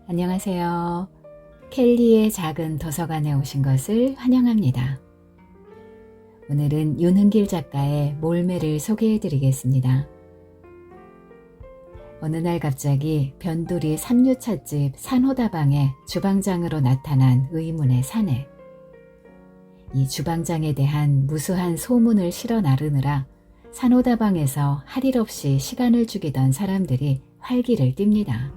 안녕하세요. 켈리의 작은 도서관에 오신 것을 환영합니다. 오늘은 윤은길 작가의 몰매를 소개해 드리겠습니다. 어느 날 갑자기 변두리 삼류찻집 산호다방에 주방장으로 나타난 의문의 사내. 이 주방장에 대한 무수한 소문을 실어 나르느라 산호다방에서 할 일 없이 시간을 죽이던 사람들이 활기를 띱니다.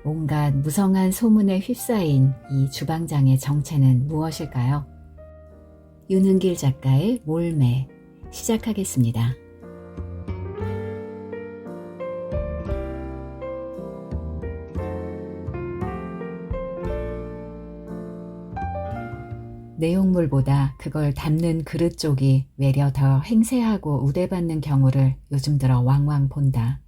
온갖 무성한 소문에 휩싸인 이 주방장의 정체는 무엇일까요? 윤은길 작가의 몰매, 시작하겠습니다. 내용물보다 그걸 담는 그릇 쪽이 외려 더 행세하고 우대받는 경우를 요즘 들어 왕왕 본다.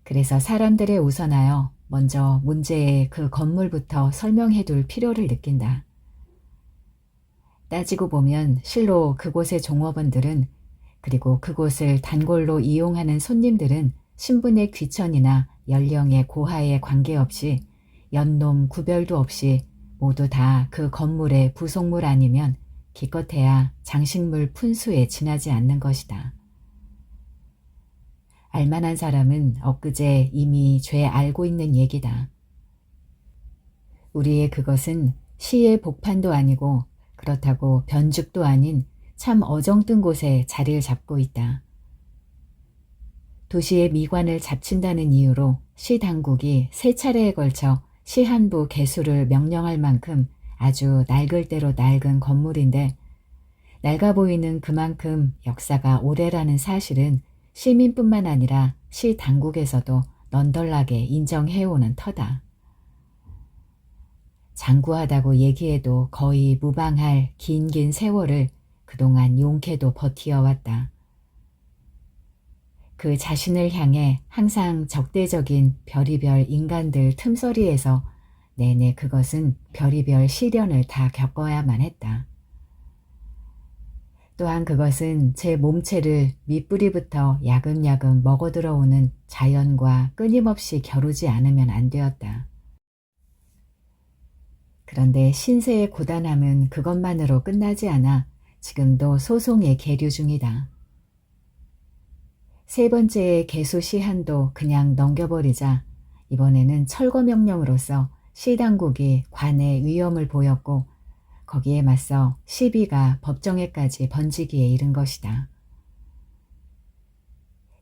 그래서 사람들에 우선하여 먼저 문제의 그 건물부터 설명해 둘 필요를 느낀다. 따지고 보면 실로 그곳의 종업원들은, 그리고 그곳을 단골로 이용하는 손님들은 신분의 귀천이나 연령의 고하에 관계없이 연놈 구별도 없이 모두 다 그 건물의 부속물 아니면 기껏해야 장식물 푼수에 지나지 않는 것이다. 알만한 사람은 엊그제 이미 죄 알고 있는 얘기다. 우리의 그것은 시의 복판도 아니고 그렇다고 변죽도 아닌 참 어정뜬 곳에 자리를 잡고 있다. 도시의 미관을 잡친다는 이유로 시 당국이 세 차례에 걸쳐 시한부 개수를 명령할 만큼 아주 낡을 대로 낡은 건물인데, 낡아 보이는 그만큼 역사가 오래라는 사실은 시민뿐만 아니라 시 당국에서도 넌덜나게 인정해오는 터다. 장구하다고 얘기해도 거의 무방할 긴 세월을 그동안 용케도 버티어왔다. 그 자신을 향해 항상 적대적인 별의별 인간들 틈소리에서 내내 그것은 별의별 시련을 다 겪어야만 했다. 또한 그것은 제 몸체를 밑뿌리부터 야금야금 먹어들어오는 자연과 끊임없이 겨루지 않으면 안 되었다. 그런데 신세의 고단함은 그것만으로 끝나지 않아 지금도 소송에 계류 중이다. 세 번째의 개수 시한도 그냥 넘겨버리자 이번에는 철거명령으로서 시당국이 관에 위험을 보였고, 거기에 맞서 시비가 법정에까지 번지기에 이른 것이다.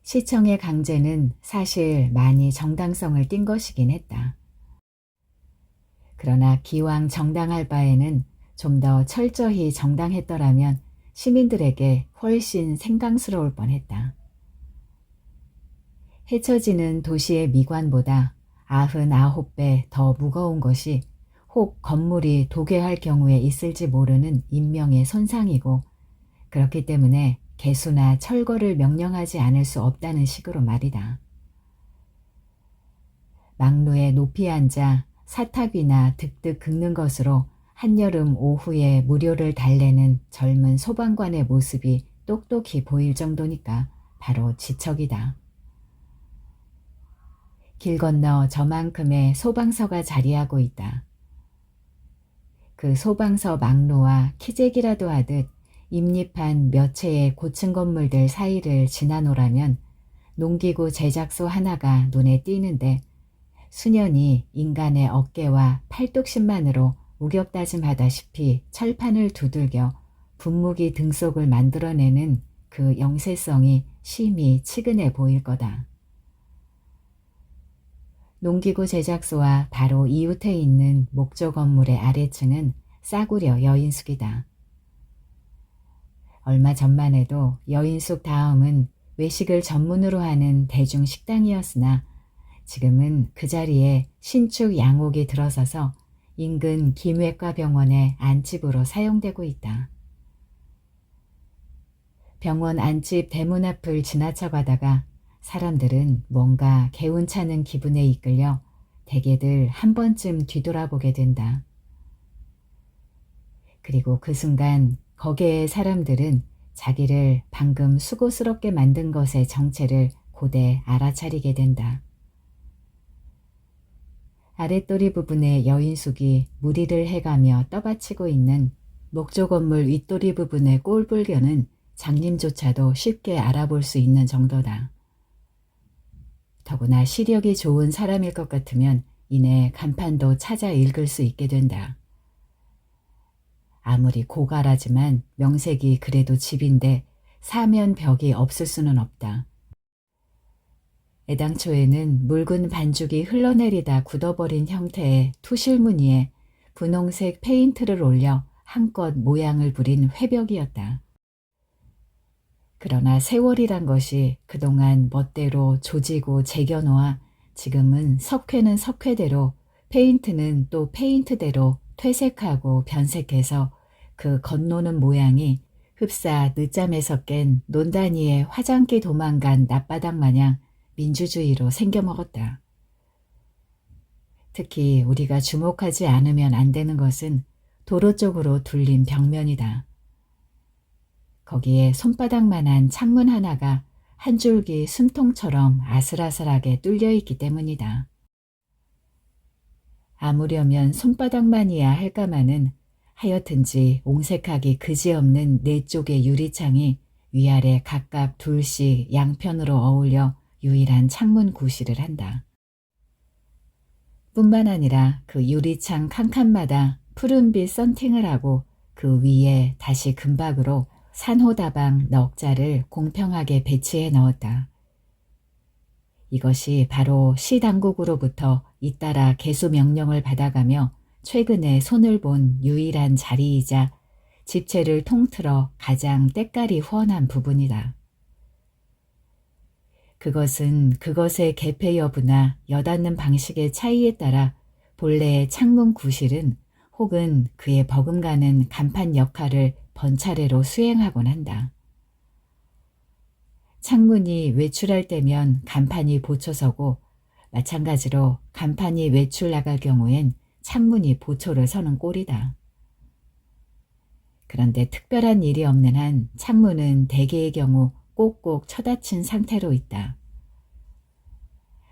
시청의 강제는 사실 많이 정당성을 띈 것이긴 했다. 그러나 기왕 정당할 바에는 좀 더 철저히 정당했더라면 시민들에게 훨씬 생강스러울 뻔했다. 헤쳐지는 도시의 미관보다 99배 더 무거운 것이 혹 건물이 도괴할 경우에 있을지 모르는 인명의 손상이고, 그렇기 때문에 개수나 철거를 명령하지 않을 수 없다는 식으로 말이다. 막루에 높이 앉아 사탑이나 득득 긁는 것으로 한여름 오후에 무료를 달래는 젊은 소방관의 모습이 똑똑히 보일 정도니까 바로 지척이다. 길 건너 저만큼의 소방서가 자리하고 있다. 그 소방서 막루와 키재기라도 하듯 임립한 몇 채의 고층 건물들 사이를 지나노라면 농기구 제작소 하나가 눈에 띄는데, 수년이 인간의 어깨와 팔뚝심만으로 우격다짐하다시피 철판을 두들겨 분무기 등속을 만들어내는 그 영세성이 심히 치근해 보일 거다. 농기구 제작소와 바로 이웃에 있는 목조 건물의 아래층은 싸구려 여인숙이다. 얼마 전만 해도 여인숙 다음은 외식을 전문으로 하는 대중식당이었으나 지금은 그 자리에 신축 양옥이 들어서서 인근 김외과 병원의 안집으로 사용되고 있다. 병원 안집 대문 앞을 지나쳐 가다가 사람들은 뭔가 개운차는 기분에 이끌려 대개들 한 번쯤 뒤돌아보게 된다. 그리고 그 순간 거기의 사람들은 자기를 방금 수고스럽게 만든 것의 정체를 고대 알아차리게 된다. 아랫도리 부분에 여인숙이 무리를 해가며 떠받치고 있는 목조 건물 윗도리 부분의 꼴불견은 장님조차도 쉽게 알아볼 수 있는 정도다. 더구나 시력이 좋은 사람일 것 같으면 이내 간판도 찾아 읽을 수 있게 된다. 아무리 고가라지만 명색이 그래도 집인데 사면 벽이 없을 수는 없다. 애당초에는 묽은 반죽이 흘러내리다 굳어버린 형태의 투실무늬에 분홍색 페인트를 올려 한껏 모양을 부린 회벽이었다. 그러나 세월이란 것이 그동안 멋대로 조지고 제겨놓아 지금은 석회는 석회대로 페인트는 또 페인트대로 퇴색하고 변색해서 그 건노는 모양이 흡사 늦잠에서 깬 논단위에 화장기 도망간 낮바닥 마냥 민주주의로 생겨먹었다. 특히 우리가 주목하지 않으면 안 되는 것은 도로 쪽으로 둘린 벽면이다. 거기에 손바닥만한 창문 하나가 한 줄기 숨통처럼 아슬아슬하게 뚫려 있기 때문이다. 아무려면 손바닥만이야 할까마는 하여튼지 옹색하기 그지없는 네 쪽의 유리창이 위아래 각각 둘씩 양편으로 어울려 유일한 창문 구실을 한다. 뿐만 아니라 그 유리창 칸칸마다 푸른빛 썬팅을 하고 그 위에 다시 금박으로 산호다방 넉 자를 공평하게 배치해 넣었다. 이것이 바로 시당국으로부터 잇따라 개수 명령을 받아가며 최근에 손을 본 유일한 자리이자 집채를 통틀어 가장 때깔이 후원한 부분이다. 그것은 그것의 개폐 여부나 여닫는 방식의 차이에 따라 본래의 창문 구실은 혹은 그에 버금가는 간판 역할을 번차례로 수행하곤 한다. 창문이 외출할 때면 간판이 보초서고 마찬가지로 간판이 외출 나갈 경우엔 창문이 보초를 서는 꼴이다. 그런데 특별한 일이 없는 한 창문은 대개의 경우 꼭꼭 쳐닫힌 상태로 있다.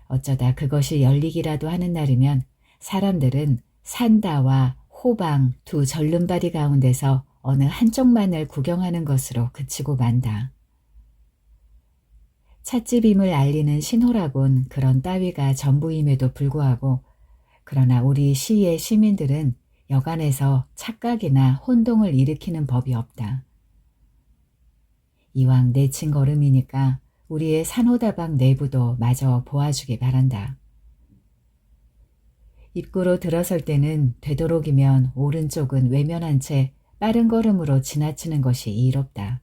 어쩌다 그것이 열리기라도 하는 날이면 사람들은 산다와 호방 두 절름발이 가운데서 어느 한쪽만을 구경하는 것으로 그치고 만다. 찻집임을 알리는 신호라곤 그런 따위가 전부임에도 불구하고 그러나 우리 시의 시민들은 여간에서 착각이나 혼동을 일으키는 법이 없다. 이왕 내친 걸음이니까 우리의 산호다방 내부도 마저 보아주기 바란다. 입구로 들어설 때는 되도록이면 오른쪽은 외면한 채 빠른 걸음으로 지나치는 것이 이롭다.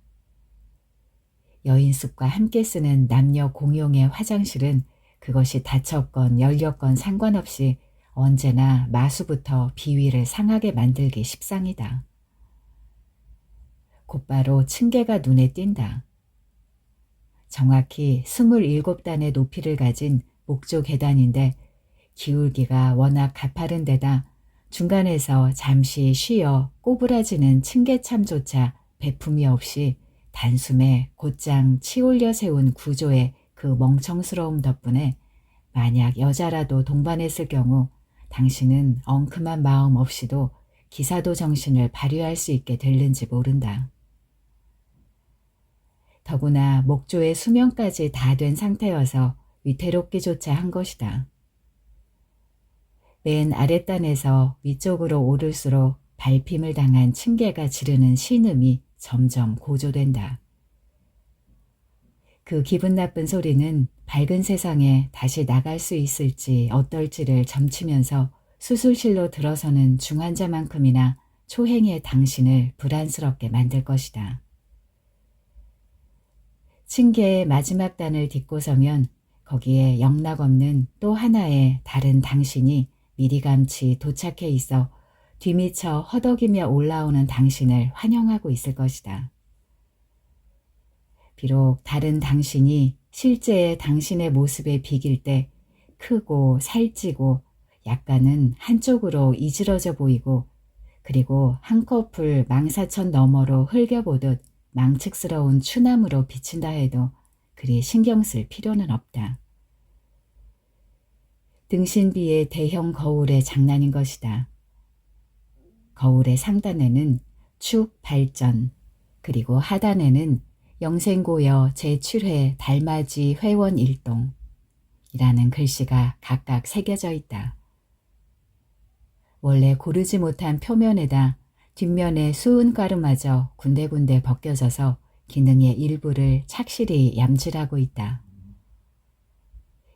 여인숙과 함께 쓰는 남녀 공용의 화장실은 그것이 닫혔건 열렸건 상관없이 언제나 마수부터 비위를 상하게 만들기 십상이다. 곧바로 층계가 눈에 띈다. 정확히 27단의 높이를 가진 목조 계단인데 기울기가 워낙 가파른 데다 중간에서 잠시 쉬어 꼬부라지는 층계참조차 배품이 없이 단숨에 곧장 치올려 세운 구조의 그 멍청스러움 덕분에 만약 여자라도 동반했을 경우 당신은 엉큼한 마음 없이도 기사도 정신을 발휘할 수 있게 될는지 모른다. 더구나 목조의 수명까지 다 된 상태여서 위태롭기조차 한 것이다. 맨 아랫단에서 위쪽으로 오를수록 밟힘을 당한 층계가 지르는 신음이 점점 고조된다. 그 기분 나쁜 소리는 밝은 세상에 다시 나갈 수 있을지 어떨지를 점치면서 수술실로 들어서는 중환자만큼이나 초행의 당신을 불안스럽게 만들 것이다. 층계의 마지막 단을 딛고 서면 거기에 영락없는 또 하나의 다른 당신이 미리감치 도착해 있어 뒤미쳐 허덕이며 올라오는 당신을 환영하고 있을 것이다. 비록 다른 당신이 실제의 당신의 모습에 비길 때 크고 살찌고 약간은 한쪽으로 이지러져 보이고 그리고 한꺼풀 망사천 너머로 흘겨보듯 망측스러운 추남으로 비친다 해도 그리 신경 쓸 필요는 없다. 등신비의 대형 거울의 장난인 것이다. 거울의 상단에는 축 발전, 그리고 하단에는 영생고여 제7회 달맞이 회원 일동 이라는 글씨가 각각 새겨져 있다. 원래 고르지 못한 표면에다 뒷면에 수은 가루마저 군데군데 벗겨져서 기능의 일부를 착실히 얌질하고 있다.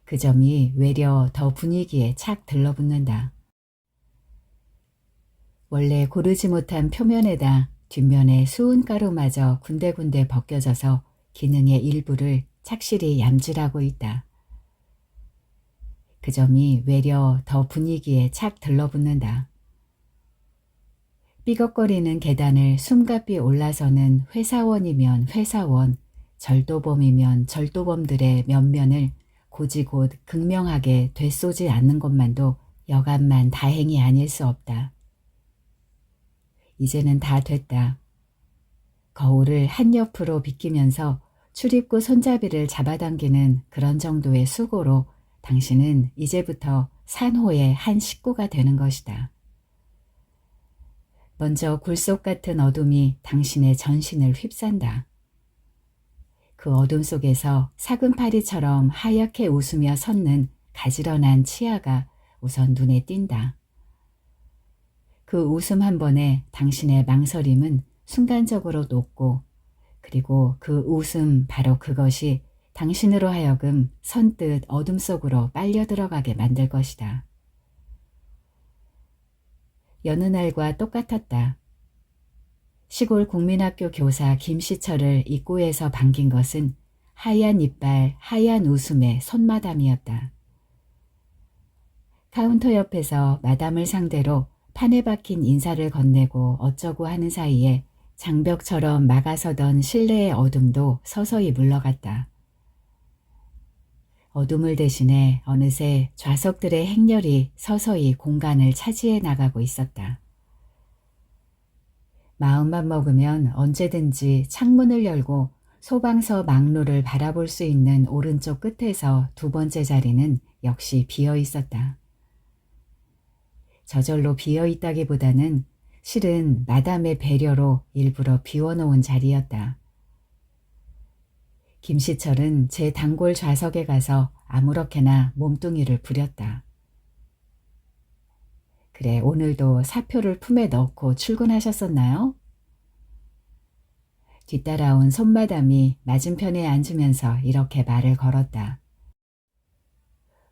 그 점이 외려 더 분위기에 착 들러붙는다. 원래 고르지 못한 표면에다 뒷면에 수은 가루마저 군데군데 벗겨져서 기능의 일부를 착실히 얌질하고 있다. 그 점이 외려 더 분위기에 착 들러붙는다. 삐걱거리는 계단을 숨가삐 올라서는 회사원이면 회사원, 절도범이면 절도범들의 면면을 고지곧 극명하게 되쏘지 않는 것만도 여간만 다행이 아닐 수 없다. 이제는 다 됐다. 거울을 한 옆으로 비끼면서 출입구 손잡이를 잡아당기는 그런 정도의 수고로 당신은 이제부터 산호의 한 식구가 되는 것이다. 먼저 굴속 같은 어둠이 당신의 전신을 휩싼다. 그 어둠 속에서 사금파리처럼 하얗게 웃으며 섰는 가지런한 치아가 우선 눈에 띈다. 그 웃음 한 번에 당신의 망설임은 순간적으로 녹고, 그리고 그 웃음 바로 그것이 당신으로 하여금 선뜻 어둠 속으로 빨려 들어가게 만들 것이다. 여느 날과 똑같았다. 시골 국민학교 교사 김시철을 입구에서 반긴 것은 하얀 이빨, 하얀 웃음의 손마담이었다. 카운터 옆에서 마담을 상대로 판에 박힌 인사를 건네고 어쩌고 하는 사이에 장벽처럼 막아서던 실내의 어둠도 서서히 물러갔다. 어둠을 대신해 어느새 좌석들의 행렬이 서서히 공간을 차지해 나가고 있었다. 마음만 먹으면 언제든지 창문을 열고 소방서 막루를 바라볼 수 있는 오른쪽 끝에서 두 번째 자리는 역시 비어 있었다. 저절로 비어 있다기보다는 실은 마담의 배려로 일부러 비워놓은 자리였다. 김시철은 제 단골 좌석에 가서 아무렇게나 몸뚱이를 부렸다. 그래, 오늘도 사표를 품에 넣고 출근하셨었나요? 뒤따라온 손마담이 맞은편에 앉으면서 이렇게 말을 걸었다.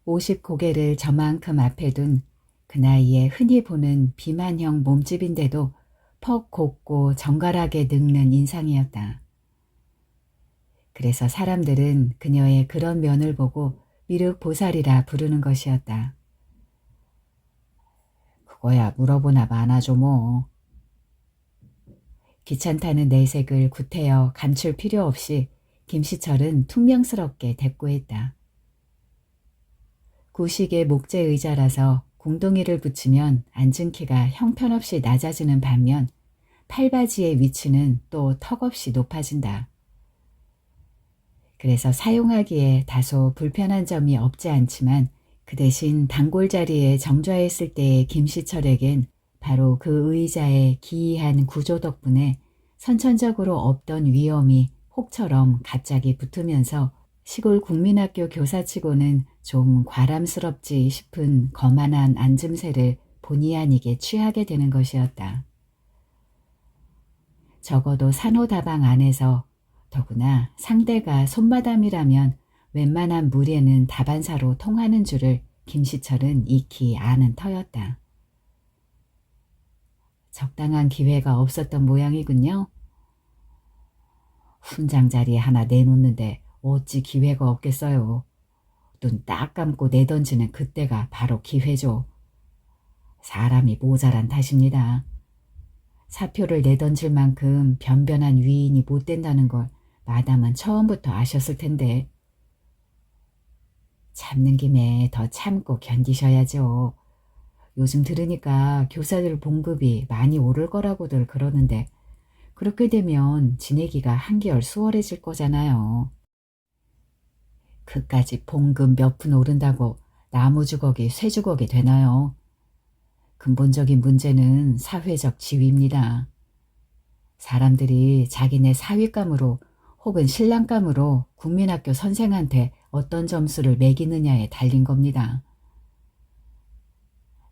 50 고개를 저만큼 앞에 둔 그 나이에 흔히 보는 비만형 몸집인데도 퍽 곱고 정갈하게 늙는 인상이었다. 그래서 사람들은 그녀의 그런 면을 보고 미륵보살이라 부르는 것이었다. 그거야 물어보나 마나죠 뭐. 귀찮다는 내색을 구태여 감출 필요 없이 김시철은 퉁명스럽게 대꾸했다. 구식의 목재 의자라서 궁둥이를 붙이면 앉은 키가 형편없이 낮아지는 반면 팔바지의 위치는 또 턱없이 높아진다. 그래서 사용하기에 다소 불편한 점이 없지 않지만 그 대신 단골 자리에 정좌했을 때의 김시철에겐 바로 그 의자의 기이한 구조 덕분에 선천적으로 없던 위험이 혹처럼 갑자기 붙으면서 시골 국민학교 교사치고는 좀 과람스럽지 싶은 거만한 앉음새를 본의 아니게 취하게 되는 것이었다. 적어도 산호다방 안에서, 더구나 상대가 손마담이라면 웬만한 무례는 다반사로 통하는 줄을 김시철은 익히 아는 터였다. 적당한 기회가 없었던 모양이군요. 훈장 자리 하나 내놓는데 어찌 기회가 없겠어요. 눈 딱 감고 내던지는 그때가 바로 기회죠. 사람이 모자란 탓입니다. 사표를 내던질 만큼 변변한 위인이 못 된다는 걸 마담은 처음부터 아셨을 텐데. 참는 김에 더 참고 견디셔야죠. 요즘 들으니까 교사들 봉급이 많이 오를 거라고들 그러는데 그렇게 되면 지내기가 한결 수월해질 거잖아요. 그까지 봉급 몇 푼 오른다고 나무 주걱이 쇠 주걱이 되나요? 근본적인 문제는 사회적 지위입니다. 사람들이 자기네 사위감으로 혹은 신랑감으로 국민학교 선생한테 어떤 점수를 매기느냐에 달린 겁니다.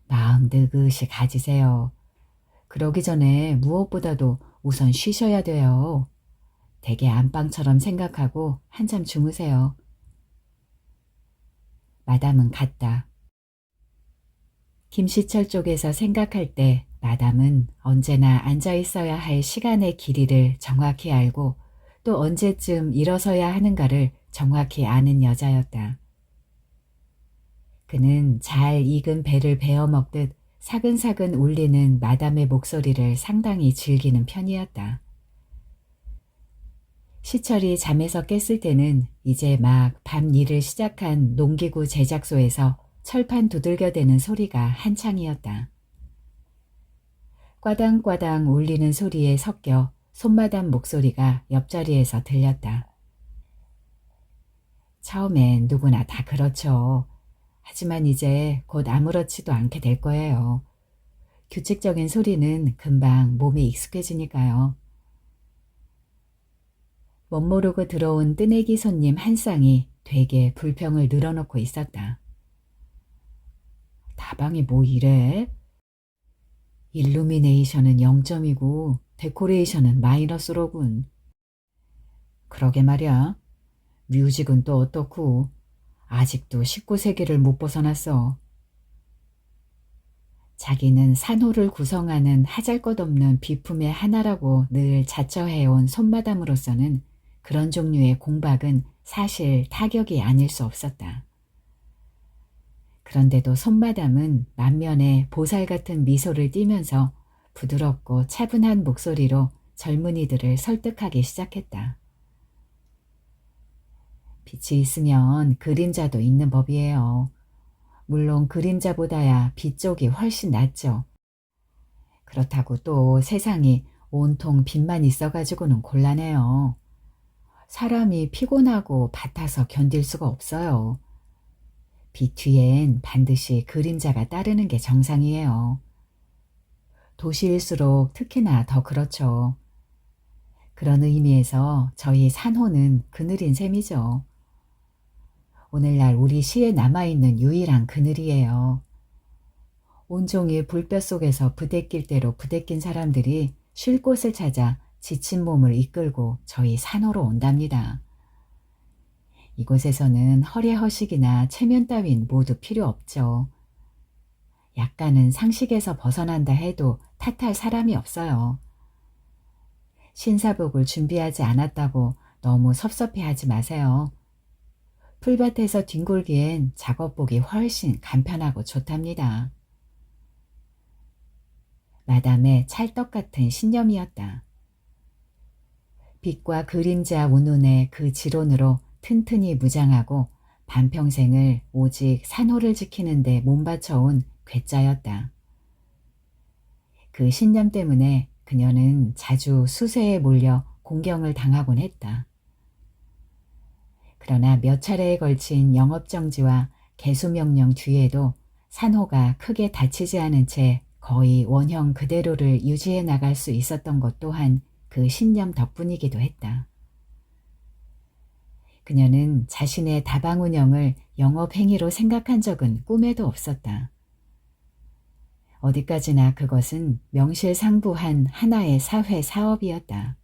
마음 느긋이 가지세요. 그러기 전에 무엇보다도 우선 쉬셔야 돼요. 되게 안방처럼 생각하고 한참 주무세요. 마담은 갔다. 김시철 쪽에서 생각할 때 마담은 언제나 앉아있어야 할 시간의 길이를 정확히 알고 또 언제쯤 일어서야 하는가를 정확히 아는 여자였다. 그는 잘 익은 배를 베어먹듯 사근사근 울리는 마담의 목소리를 상당히 즐기는 편이었다. 시철이 잠에서 깼을 때는 이제 막 밤 일을 시작한 농기구 제작소에서 철판 두들겨대는 소리가 한창이었다. 꽈당꽈당 울리는 소리에 섞여 손마담 목소리가 옆자리에서 들렸다. 처음엔 누구나 다 그렇죠. 하지만 이제 곧 아무렇지도 않게 될 거예요. 규칙적인 소리는 금방 몸에 익숙해지니까요. 멋모르고 들어온 뜨내기 손님 한 쌍이 되게 불평을 늘어놓고 있었다. 다방이 뭐 이래? 일루미네이션은 0점이고 데코레이션은 마이너스로군. 그러게 말이야. 뮤직은 또 어떻고 아직도 19세기를 못 벗어났어. 자기는 산호를 구성하는 하잘것없는 비품의 하나라고 늘 자처해온 손마담으로서는 그런 종류의 공박은 사실 타격이 아닐 수 없었다. 그런데도 손마담은 만면에 보살 같은 미소를 띠면서 부드럽고 차분한 목소리로 젊은이들을 설득하기 시작했다. 빛이 있으면 그림자도 있는 법이에요. 물론 그림자보다야 빛 쪽이 훨씬 낫죠. 그렇다고 또 세상이 온통 빛만 있어가지고는 곤란해요. 사람이 피곤하고 밭아서 견딜 수가 없어요. 빛 뒤엔 반드시 그림자가 따르는 게 정상이에요. 도시일수록 특히나 더 그렇죠. 그런 의미에서 저희 산호는 그늘인 셈이죠. 오늘날 우리 시에 남아있는 유일한 그늘이에요. 온종일 불볕 속에서 부대낄 대로 부대낀 사람들이 쉴 곳을 찾아 지친 몸을 이끌고 저희 산호로 온답니다. 이곳에서는 허례허식이나 체면 따윈 모두 필요 없죠. 약간은 상식에서 벗어난다 해도 탓할 사람이 없어요. 신사복을 준비하지 않았다고 너무 섭섭해하지 마세요. 풀밭에서 뒹굴기엔 작업복이 훨씬 간편하고 좋답니다. 마담의 찰떡 같은 신념이었다. 빛과 그림자 운운의 그 지론으로 튼튼히 무장하고 반평생을 오직 산호를 지키는 데 몸바쳐온 괴짜였다. 그 신념 때문에 그녀는 자주 수세에 몰려 공경을 당하곤 했다. 그러나 몇 차례에 걸친 영업정지와 개수명령 뒤에도 산호가 크게 다치지 않은 채 거의 원형 그대로를 유지해 나갈 수 있었던 것 또한 그 신념 덕분이기도 했다. 그녀는 자신의 다방 운영을 영업행위로 생각한 적은 꿈에도 없었다. 어디까지나 그것은 명실상부한 하나의 사회 사업이었다.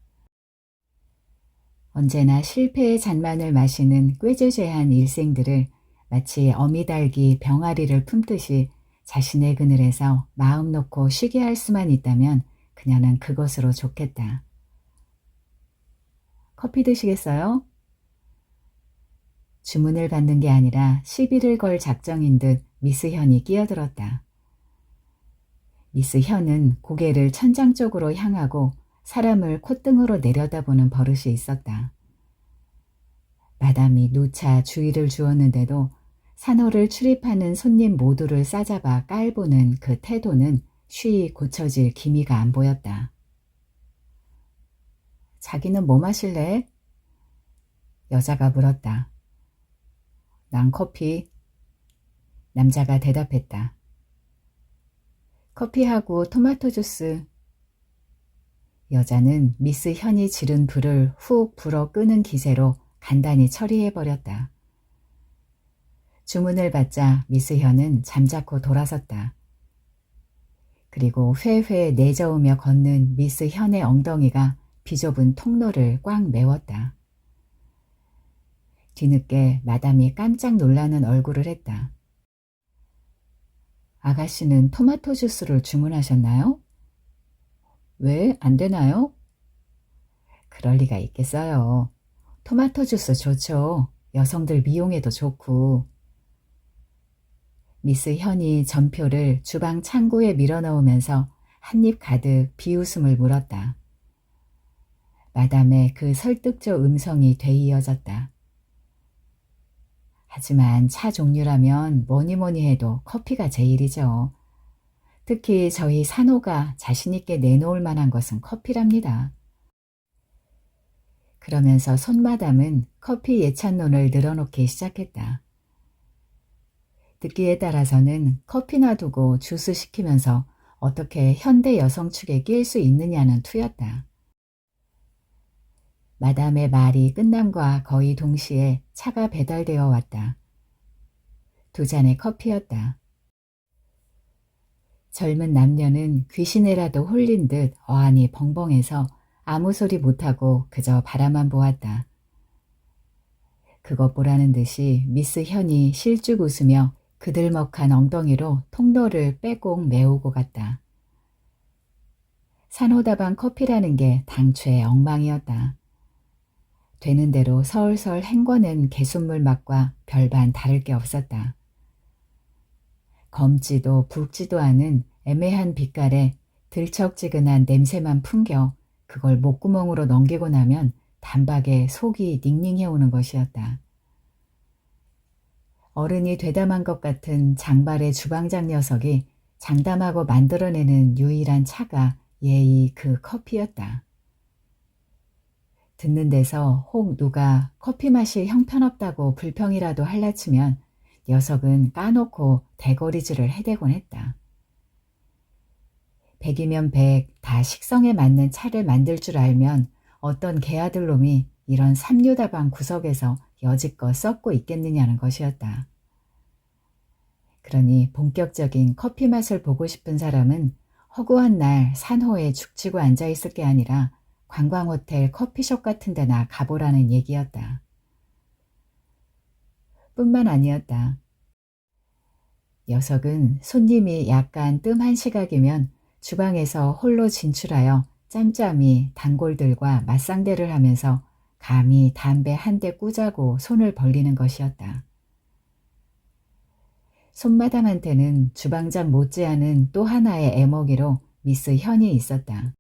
언제나 실패의 잔만을 마시는 꾀죄죄한 일생들을 마치 어미달기 병아리를 품듯이 자신의 그늘에서 마음 놓고 쉬게 할 수만 있다면 그녀는 그것으로 좋겠다. 커피 드시겠어요? 주문을 받는 게 아니라 시비를 걸 작정인 듯 미스 현이 끼어들었다. 미스 현은 고개를 천장 쪽으로 향하고 사람을 콧등으로 내려다보는 버릇이 있었다. 마담이 누차 주의를 주었는데도 산호를 출입하는 손님 모두를 싸잡아 깔보는 그 태도는 쉬이 고쳐질 기미가 안 보였다. 자기는 뭐 마실래? 여자가 물었다. 난 커피. 남자가 대답했다. 커피하고 토마토 주스. 여자는 미스 현이 지른 불을 훅 불어 끄는 기세로 간단히 처리해버렸다. 주문을 받자 미스 현은 잠자코 돌아섰다. 그리고 회회 내저으며 걷는 미스 현의 엉덩이가 비좁은 통로를 꽉 메웠다. 뒤늦게 마담이 깜짝 놀라는 얼굴을 했다. 아가씨는 토마토 주스를 주문하셨나요? 왜 안 되나요? 그럴 리가 있겠어요. 토마토 주스 좋죠. 여성들 미용에도 좋고. 미스 현이 전표를 주방 창구에 밀어넣으면서 한입 가득 비웃음을 물었다. 마담의 그 설득적 음성이 되이어졌다. 하지만 차 종류라면 뭐니 해도 커피가 제일이죠. 특히 저희 산호가 자신있게 내놓을 만한 것은 커피랍니다. 그러면서 손마담은 커피 예찬론을 늘어놓기 시작했다. 듣기에 따라서는 커피나 두고 주스 시키면서 어떻게 현대 여성 축에 낄 수 있느냐는 투였다. 마담의 말이 끝남과 거의 동시에 차가 배달되어 왔다. 두 잔의 커피였다. 젊은 남녀는 귀신에라도 홀린 듯 어안이 벙벙해서 아무 소리 못하고 그저 바라만 보았다. 그것 보라는 듯이 미스 현이 실쭉 웃으며 그들먹한 엉덩이로 통로를 빼곡 메우고 갔다. 산호다방 커피라는 게 당초에 엉망이었다. 되는 대로 설설 헹궈낸 개순물 맛과 별반 다를 게 없었다. 검지도 붉지도 않은 애매한 빛깔에 들쩍지근한 냄새만 풍겨 그걸 목구멍으로 넘기고 나면 단박에 속이 닝닝해오는 것이었다. 어른이 되담한 것 같은 장발의 주방장 녀석이 장담하고 만들어내는 유일한 차가 예의 그 커피였다. 듣는 데서 혹 누가 커피 맛이 형편없다고 불평이라도 할라치면 녀석은 까놓고 대거리질을 해대곤 했다. 100이면 100 다 식성에 맞는 차를 만들 줄 알면 어떤 개아들 놈이 이런 삼류다방 구석에서 여지껏 썩고 있겠느냐는 것이었다. 그러니 본격적인 커피 맛을 보고 싶은 사람은 허구한 날 산호에 죽치고 앉아있을 게 아니라 관광호텔 커피숍 같은 데나 가보라는 얘기였다. 뿐만 아니었다. 녀석은 손님이 약간 뜸한 시각이면 주방에서 홀로 진출하여 짬짬이 단골들과 맞상대를 하면서 감히 담배 한 대 꾸자고 손을 벌리는 것이었다. 손마담한테는 주방장 못지않은 또 하나의 애먹이로 미스 현이 있었다.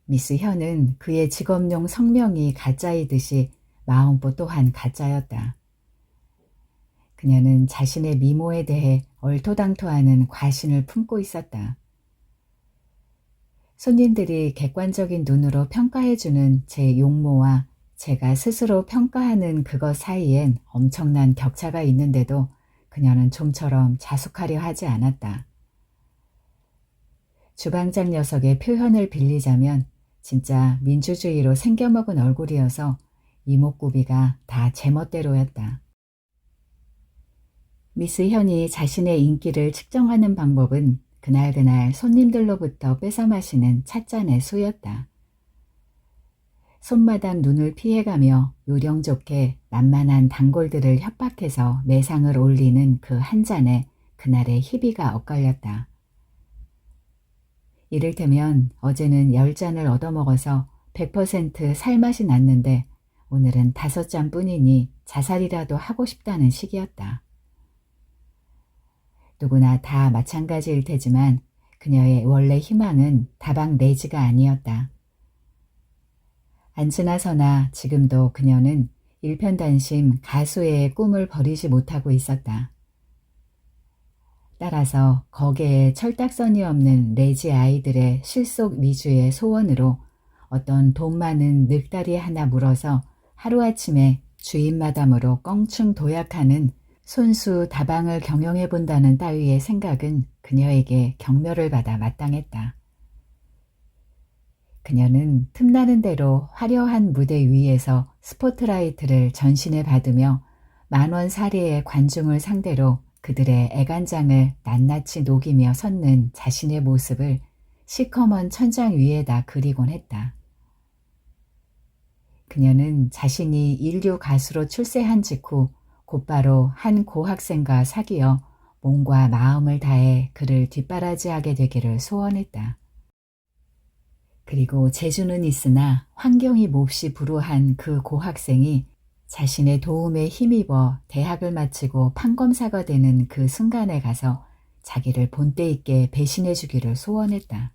미스 현은 그의 직업용 성명이 가짜이듯이 마음보 또한 가짜였다. 그녀는 자신의 미모에 대해 얼토당토하는 과신을 품고 있었다. 손님들이 객관적인 눈으로 평가해주는 제 용모와 제가 스스로 평가하는 그것 사이엔 엄청난 격차가 있는데도 그녀는 좀처럼 자숙하려 하지 않았다. 주방장 녀석의 표현을 빌리자면 진짜 민주주의로 생겨먹은 얼굴이어서 이목구비가 다 제멋대로였다. 미스 현이 자신의 인기를 측정하는 방법은 그날그날 손님들로부터 뺏어 마시는 찻잔의 수였다. 손마당 눈을 피해가며 요령 좋게 만만한 단골들을 협박해서 매상을 올리는 그 한 잔에 그날의 희비가 엇갈렸다. 이를테면 어제는 10잔을 얻어먹어서 100% 살맛이 났는데 오늘은 5잔 뿐이니 자살이라도 하고 싶다는 식이었다. 누구나 다 마찬가지일 테지만 그녀의 원래 희망은 다방 내지가 아니었다. 안지나서나 지금도 그녀는 일편단심 가수의 꿈을 버리지 못하고 있었다. 따라서 거기에 철딱선이 없는 레지 아이들의 실속 위주의 소원으로 어떤 돈 많은 늑다리 하나 물어서 하루아침에 주인 마담으로 껑충 도약하는 손수 다방을 경영해 본다는 따위의 생각은 그녀에게 경멸을 받아 마땅했다. 그녀는 틈나는 대로 화려한 무대 위에서 스포트라이트를 전신에 받으며 만원사리의 관중을 상대로 그들의 애간장을 낱낱이 녹이며 섰는 자신의 모습을 시커먼 천장 위에다 그리곤 했다. 그녀는 자신이 인류 가수로 출세한 직후 곧바로 한 고학생과 사귀어 몸과 마음을 다해 그를 뒷바라지하게 되기를 소원했다. 그리고 재주는 있으나 환경이 몹시 불우한 그 고학생이 자신의 도움에 힘입어 대학을 마치고 판검사가 되는 그 순간에 가서 자기를 본때 있게 배신해 주기를 소원했다.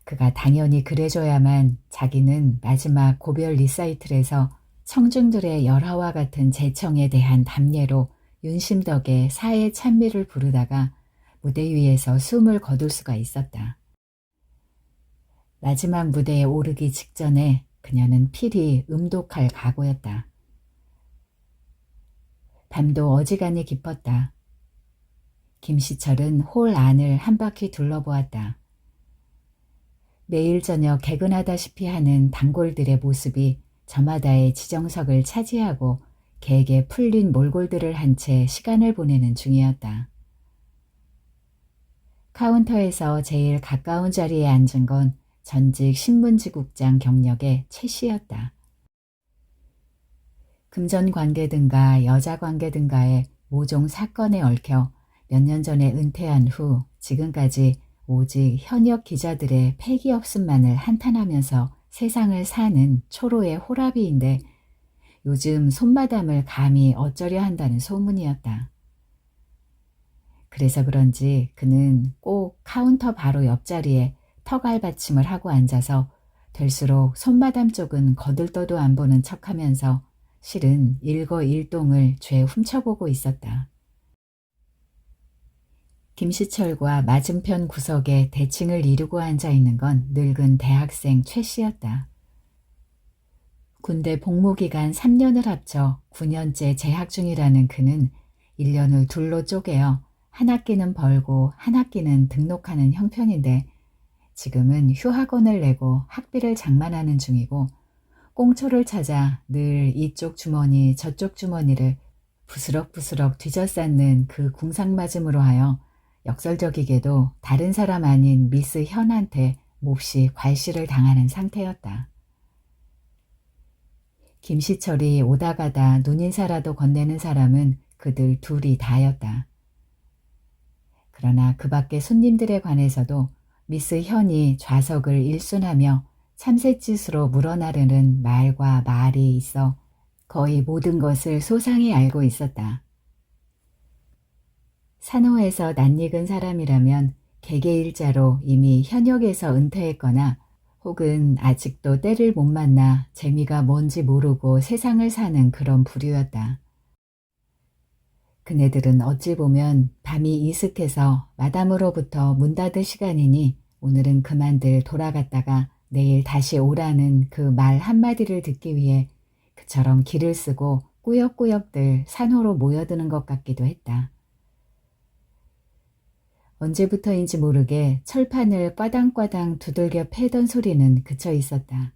그가 당연히 그래줘야만 자기는 마지막 고별 리사이틀에서 청중들의 열화와 같은 재청에 대한 답례로 윤심덕의 사의 찬미를 부르다가 무대 위에서 숨을 거둘 수가 있었다. 마지막 무대에 오르기 직전에 그녀는 필히 음독할 각오였다. 밤도 어지간히 깊었다. 김시철은 홀 안을 한 바퀴 둘러보았다. 매일 저녁 개근하다시피 하는 단골들의 모습이 저마다의 지정석을 차지하고 개에게 풀린 몰골들을 한 채 시간을 보내는 중이었다. 카운터에서 제일 가까운 자리에 앉은 건 전직 신문지국장 경력의 최 씨였다. 금전관계 등과 여자관계 등과의 모종 사건에 얽혀 몇 년 전에 은퇴한 후 지금까지 오직 현역 기자들의 패기 없음만을 한탄하면서 세상을 사는 초로의 호라비인데 요즘 손마담을 감히 어쩌려 한다는 소문이었다. 그래서 그런지 그는 꼭 카운터 바로 옆자리에 턱알받침을 하고 앉아서 될수록 손마담 쪽은 거들떠도 안 보는 척하면서 실은 일거일동을 죄 훔쳐보고 있었다. 김시철과 맞은편 구석에 대칭을 이루고 앉아있는 건 늙은 대학생 최 씨였다. 군대 복무기간 3년을 합쳐 9년째 재학 중이라는 그는 1년을 둘로 쪼개어 한 학기는 벌고 한 학기는 등록하는 형편인데 지금은 휴학원을 내고 학비를 장만하는 중이고 꽁초를 찾아 늘 이쪽 주머니 저쪽 주머니를 부스럭부스럭 뒤져쌓는 그 궁상맞음으로 하여 역설적이게도 다른 사람 아닌 미스 현한테 몹시 괄시를 당하는 상태였다. 김시철이 오다 가다 눈인사라도 건네는 사람은 그들 둘이 다였다. 그러나 그 밖의 손님들에 관해서도 미스 현이 좌석을 일순하며 참새짓으로 물어나르는 말과 말이 있어 거의 모든 것을 소상히 알고 있었다. 산호에서 낯익은 사람이라면 개개일자로 이미 현역에서 은퇴했거나 혹은 아직도 때를 못 만나 재미가 뭔지 모르고 세상을 사는 그런 부류였다. 그네들은 어찌 보면 밤이 이슥해서 마담으로부터 문 닫을 시간이니 오늘은 그만들 돌아갔다가 내일 다시 오라는 그 말 한마디를 듣기 위해 그처럼 길을 쓰고 꾸역꾸역들 산호로 모여드는 것 같기도 했다. 언제부터인지 모르게 철판을 꽈당꽈당 두들겨 패던 소리는 그쳐 있었다.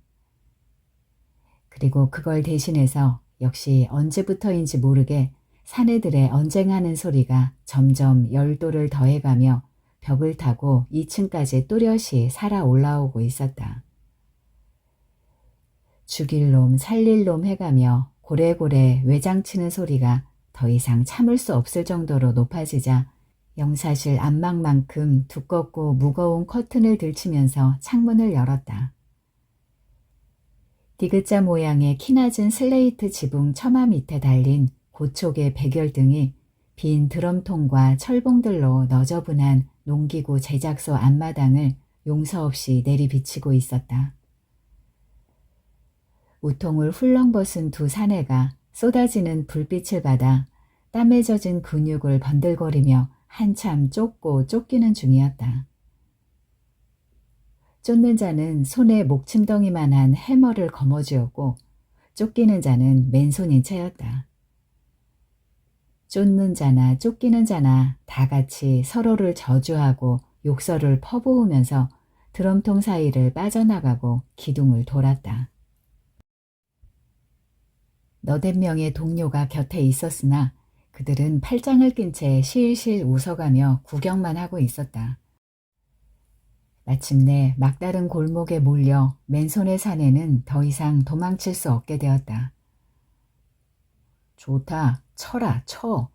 그리고 그걸 대신해서 역시 언제부터인지 모르게 사내들의 언쟁하는 소리가 점점 열도를 더해가며 벽을 타고 2층까지 또렷이 살아 올라오고 있었다. 죽일 놈 살릴 놈 해가며 고래고래 외장치는 소리가 더 이상 참을 수 없을 정도로 높아지자 영사실 안막만큼 두껍고 무거운 커튼을 들치면서 창문을 열었다. 디귿자 모양의 키낮은 슬레이트 지붕 처마 밑에 달린 고촉의 백열등이 빈 드럼통과 철봉들로 너저분한 농기구 제작소 앞마당을 용서 없이 내리비치고 있었다. 우통을 훌렁 벗은 두 사내가 쏟아지는 불빛을 받아 땀에 젖은 근육을 번들거리며 한참 쫓고 쫓기는 중이었다. 쫓는 자는 손에 목침덩이만한 해머를 거머쥐었고 쫓기는 자는 맨손인 채였다. 쫓는 자나 쫓기는 자나 다 같이 서로를 저주하고 욕설을 퍼부으면서 드럼통 사이를 빠져나가고 기둥을 돌았다. 너댓 명의 동료가 곁에 있었으나 그들은 팔짱을 낀 채 실실 웃어가며 구경만 하고 있었다. 마침내 막다른 골목에 몰려 맨손의 사내는 더 이상 도망칠 수 없게 되었다. 좋다, 쳐라, 쳐.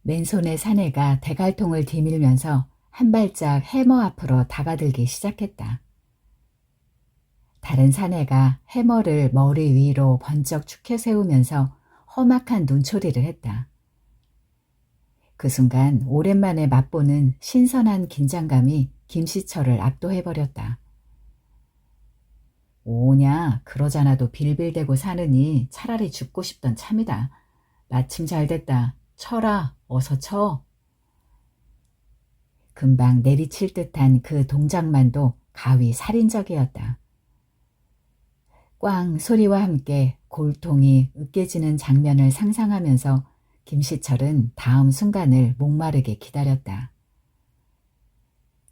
맨손의 사내가 대갈통을 디밀면서 한 발짝 해머 앞으로 다가들기 시작했다. 다른 사내가 해머를 머리 위로 번쩍 축혀 세우면서 험악한 눈초리를 했다. 그 순간 오랜만에 맛보는 신선한 긴장감이 김시철을 압도해버렸다. 오냐, 그러잖아도 빌빌대고 사느니 차라리 죽고 싶던 참이다. 마침 잘됐다. 쳐라, 어서 쳐. 금방 내리칠 듯한 그 동작만도 가히 살인적이었다. 꽝 소리와 함께 골통이 으깨지는 장면을 상상하면서 김시철은 다음 순간을 목마르게 기다렸다.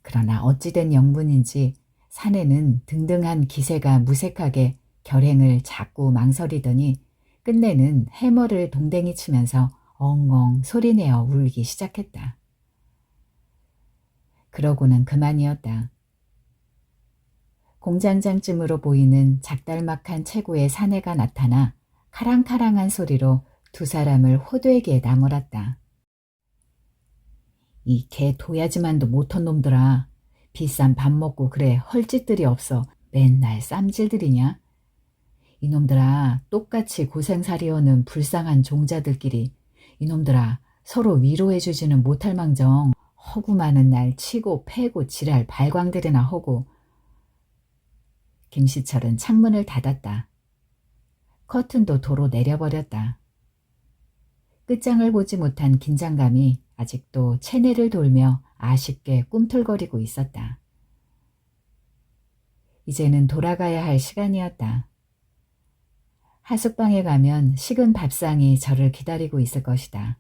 그러나 어찌된 영문인지 사내는 등등한 기세가 무색하게 결행을 자꾸 망설이더니 끝내는 해머를 동댕이 치면서 엉엉 소리내어 울기 시작했다. 그러고는 그만이었다. 공장장쯤으로 보이는 작달막한 체구의 사내가 나타나 카랑카랑한 소리로 두 사람을 호되게 나무랐다. 이 개 도야지만도 못한 놈들아. 비싼 밥 먹고 그래 헐짓들이 없어 맨날 쌈질들이냐? 이놈들아 똑같이 고생살이오는 불쌍한 종자들끼리 이놈들아 서로 위로해주지는 못할 망정 허구 많은 날 치고 패고 지랄 발광들이나 하고. 김시철은 창문을 닫았다. 커튼도 도로 내려버렸다. 끝장을 보지 못한 긴장감이 아직도 체내를 돌며 아쉽게 꿈틀거리고 있었다. 이제는 돌아가야 할 시간이었다. 하숙방에 가면 식은 밥상이 저를 기다리고 있을 것이다.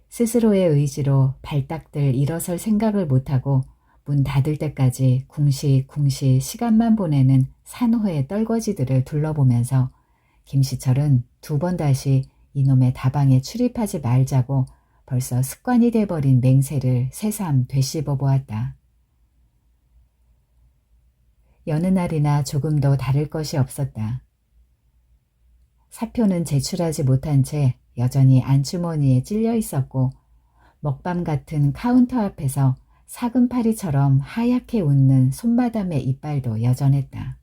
스스로의 의지로 발딱들 일어설 생각을 못하고 문 닫을 때까지 궁시궁시 시간만 보내는 산호의 떨거지들을 둘러보면서 김시철은 두 번 다시 이놈의 다방에 출입하지 말자고 벌써 습관이 돼버린 맹세를 새삼 되씹어 보았다. 여느 날이나 조금도 다를 것이 없었다. 사표는 제출하지 못한 채 여전히 안주머니에 찔려 있었고 먹밤 같은 카운터 앞에서 사금파리처럼 하얗게 웃는 손마담의 이빨도 여전했다.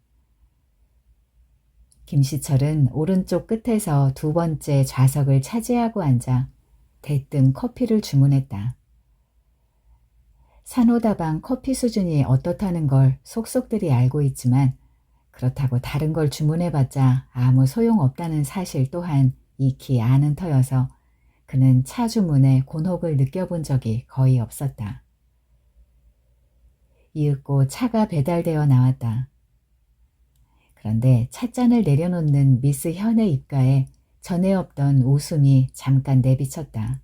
김시철은 오른쪽 끝에서 두 번째 좌석을 차지하고 앉아 대뜸 커피를 주문했다. 산호다방 커피 수준이 어떻다는 걸 속속들이 알고 있지만 그렇다고 다른 걸 주문해봤자 아무 소용없다는 사실 또한 익히 아는 터여서 그는 차 주문에 곤혹을 느껴본 적이 거의 없었다. 이윽고 차가 배달되어 나왔다. 그런데 찻잔을 내려놓는 미스 현의 입가에 전에 없던 웃음이 잠깐 내비쳤다.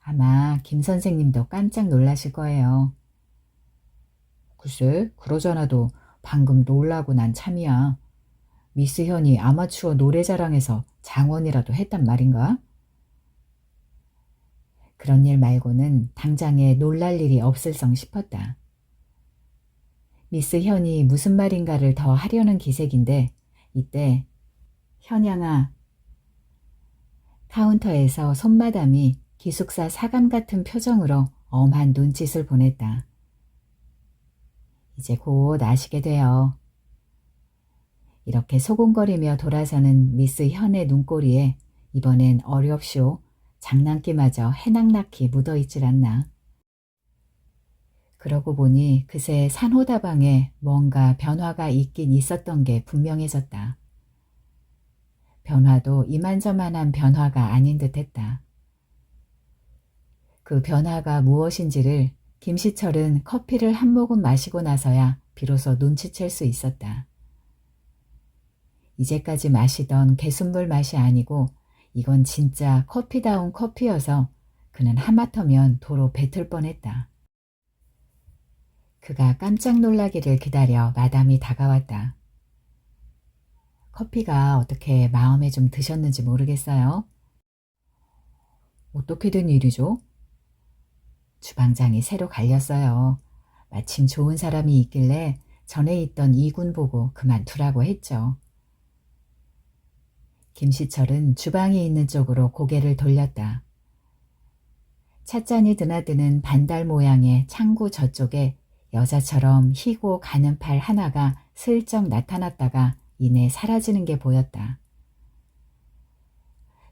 아마 김 선생님도 깜짝 놀라실 거예요. 글쎄, 그러잖아도 방금 놀라고 난 참이야. 미스 현이 아마추어 노래자랑에서 장원이라도 했단 말인가? 그런 일 말고는 당장에 놀랄 일이 없을성 싶었다. 미스 현이 무슨 말인가를 더 하려는 기색인데 이때 현양아. 카운터에서 손마담이 기숙사 사감 같은 표정으로 엄한 눈짓을 보냈다. 이제 곧 아시게 돼요. 이렇게 소곤거리며 돌아서는 미스 현의 눈꼬리에 이번엔 어렵쇼 장난기마저 해낙낙히 묻어있질 않나. 그러고 보니 그새 산호다방에 뭔가 변화가 있긴 있었던 게 분명해졌다. 변화도 이만저만한 변화가 아닌 듯했다. 그 변화가 무엇인지를 김시철은 커피를 한 모금 마시고 나서야 비로소 눈치챌 수 있었다. 이제까지 마시던 개순물 맛이 아니고 이건 진짜 커피다운 커피여서 그는 하마터면 도로 뱉을 뻔했다. 그가 깜짝 놀라기를 기다려 마담이 다가왔다. 커피가 어떻게 마음에 좀 드셨는지 모르겠어요. 어떻게 된 일이죠? 주방장이 새로 갈렸어요. 마침 좋은 사람이 있길래 전에 있던 이군 보고 그만두라고 했죠. 김시철은 주방이 있는 쪽으로 고개를 돌렸다. 찻잔이 드나드는 반달 모양의 창구 저쪽에 여자처럼 희고 가는 팔 하나가 슬쩍 나타났다가 이내 사라지는 게 보였다.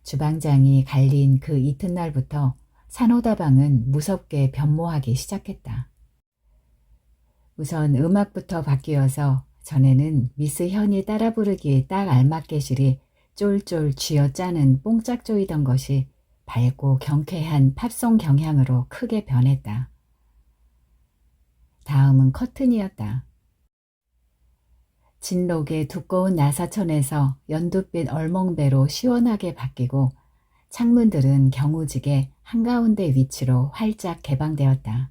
주방장이 갈린 그 이튿날부터 산호다방은 무섭게 변모하기 시작했다. 우선 음악부터 바뀌어서 전에는 미스 현이 따라 부르기에 딱 알맞게실이 쫄쫄 쥐어짜는 뽕짝 조이던 것이 밝고 경쾌한 팝송 경향으로 크게 변했다. 다음은 커튼이었다. 진록의 두꺼운 나사천에서 연두빛 얼멍배로 시원하게 바뀌고 창문들은 경우직의 한가운데 위치로 활짝 개방되었다.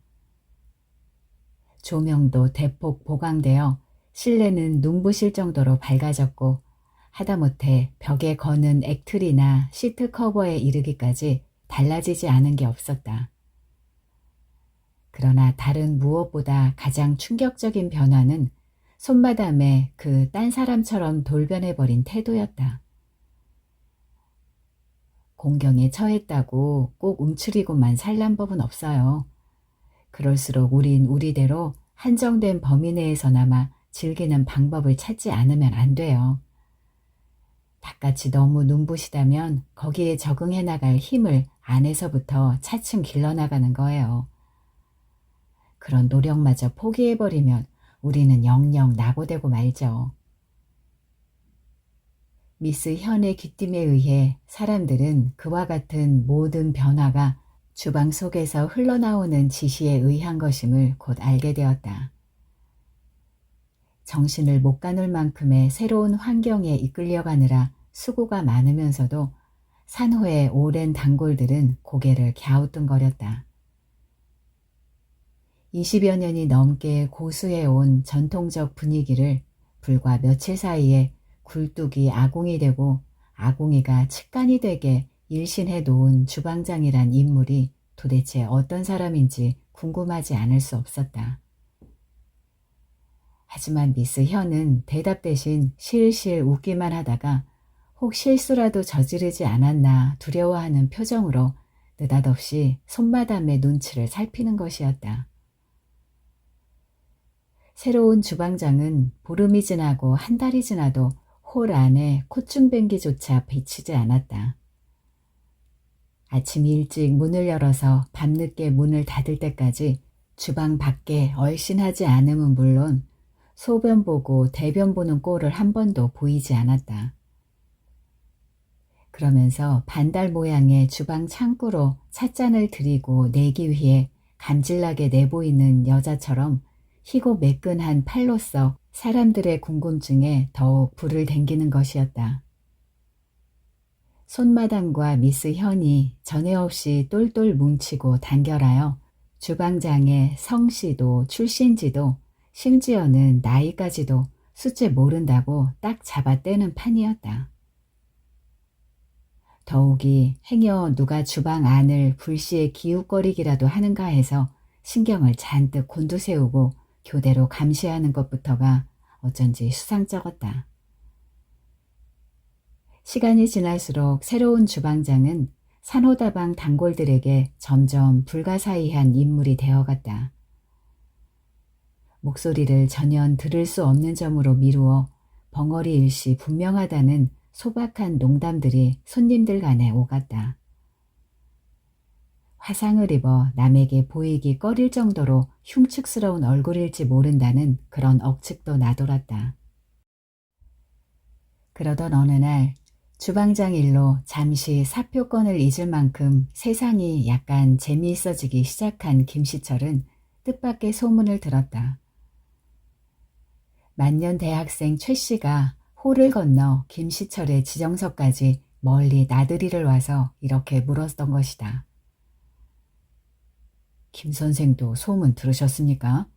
조명도 대폭 보강되어 실내는 눈부실 정도로 밝아졌고 하다못해 벽에 거는 액틀이나 시트 커버에 이르기까지 달라지지 않은 게 없었다. 그러나 다른 무엇보다 가장 충격적인 변화는 손마담의 그 딴 사람처럼 돌변해버린 태도였다. 공경에 처했다고 꼭 움츠리고만 살란 법은 없어요. 그럴수록 우린 우리대로 한정된 범위 내에서나마 즐기는 방법을 찾지 않으면 안 돼요. 바깥이 너무 눈부시다면 거기에 적응해 나갈 힘을 안에서부터 차츰 길러나가는 거예요. 그런 노력마저 포기해버리면 우리는 영영 낙오되고 말죠. 미스 현의 귀띔에 의해 사람들은 그와 같은 모든 변화가 주방 속에서 흘러나오는 지시에 의한 것임을 곧 알게 되었다. 정신을 못 가눌 만큼의 새로운 환경에 이끌려가느라 수고가 많으면서도 산호의 오랜 단골들은 고개를 갸우뚱거렸다. 20여 년이 넘게 고수해온 전통적 분위기를 불과 며칠 사이에 굴뚝이 아궁이 되고 아궁이가 칡간이 되게 일신해 놓은 주방장이란 인물이 도대체 어떤 사람인지 궁금하지 않을 수 없었다. 하지만 미스 현은 대답 대신 실실 웃기만 하다가 혹 실수라도 저지르지 않았나 두려워하는 표정으로 느닷없이 손마담의 눈치를 살피는 것이었다. 새로운 주방장은 보름이 지나고 한 달이 지나도 홀 안에 콧중뱅기조차 비치지 않았다. 아침 일찍 문을 열어서 밤늦게 문을 닫을 때까지 주방 밖에 얼씬하지 않음은 물론 소변 보고 대변 보는 꼴을 한 번도 보이지 않았다. 그러면서 반달 모양의 주방 창구로 찻잔을 들이고 내기 위해 감질나게 내보이는 여자처럼 희고 매끈한 팔로써 사람들의 궁금증에 더욱 불을 댕기는 것이었다. 손마담과 미스 현이 전에 없이 똘똘 뭉치고 단결하여 주방장의 성씨도 출신지도 심지어는 나이까지도 숫째 모른다고 딱 잡아떼는 판이었다. 더욱이 행여 누가 주방 안을 불시에 기웃거리기라도 하는가 해서 신경을 잔뜩 곤두세우고 교대로 감시하는 것부터가 어쩐지 수상쩍었다. 시간이 지날수록 새로운 주방장은 산호다방 단골들에게 점점 불가사의한 인물이 되어갔다. 목소리를 전혀 들을 수 없는 점으로 미루어 벙어리 일시 분명하다는 소박한 농담들이 손님들 간에 오갔다. 화상을 입어 남에게 보이기 꺼릴 정도로 흉측스러운 얼굴일지 모른다는 그런 억측도 나돌았다. 그러던 어느 날 주방장 일로 잠시 사표권을 잊을 만큼 세상이 약간 재미있어지기 시작한 김시철은 뜻밖의 소문을 들었다. 만년 대학생 최 씨가 호를 건너 김시철의 지정석까지 멀리 나들이를 와서 이렇게 물었던 것이다. 김 선생도 소문 들으셨습니까?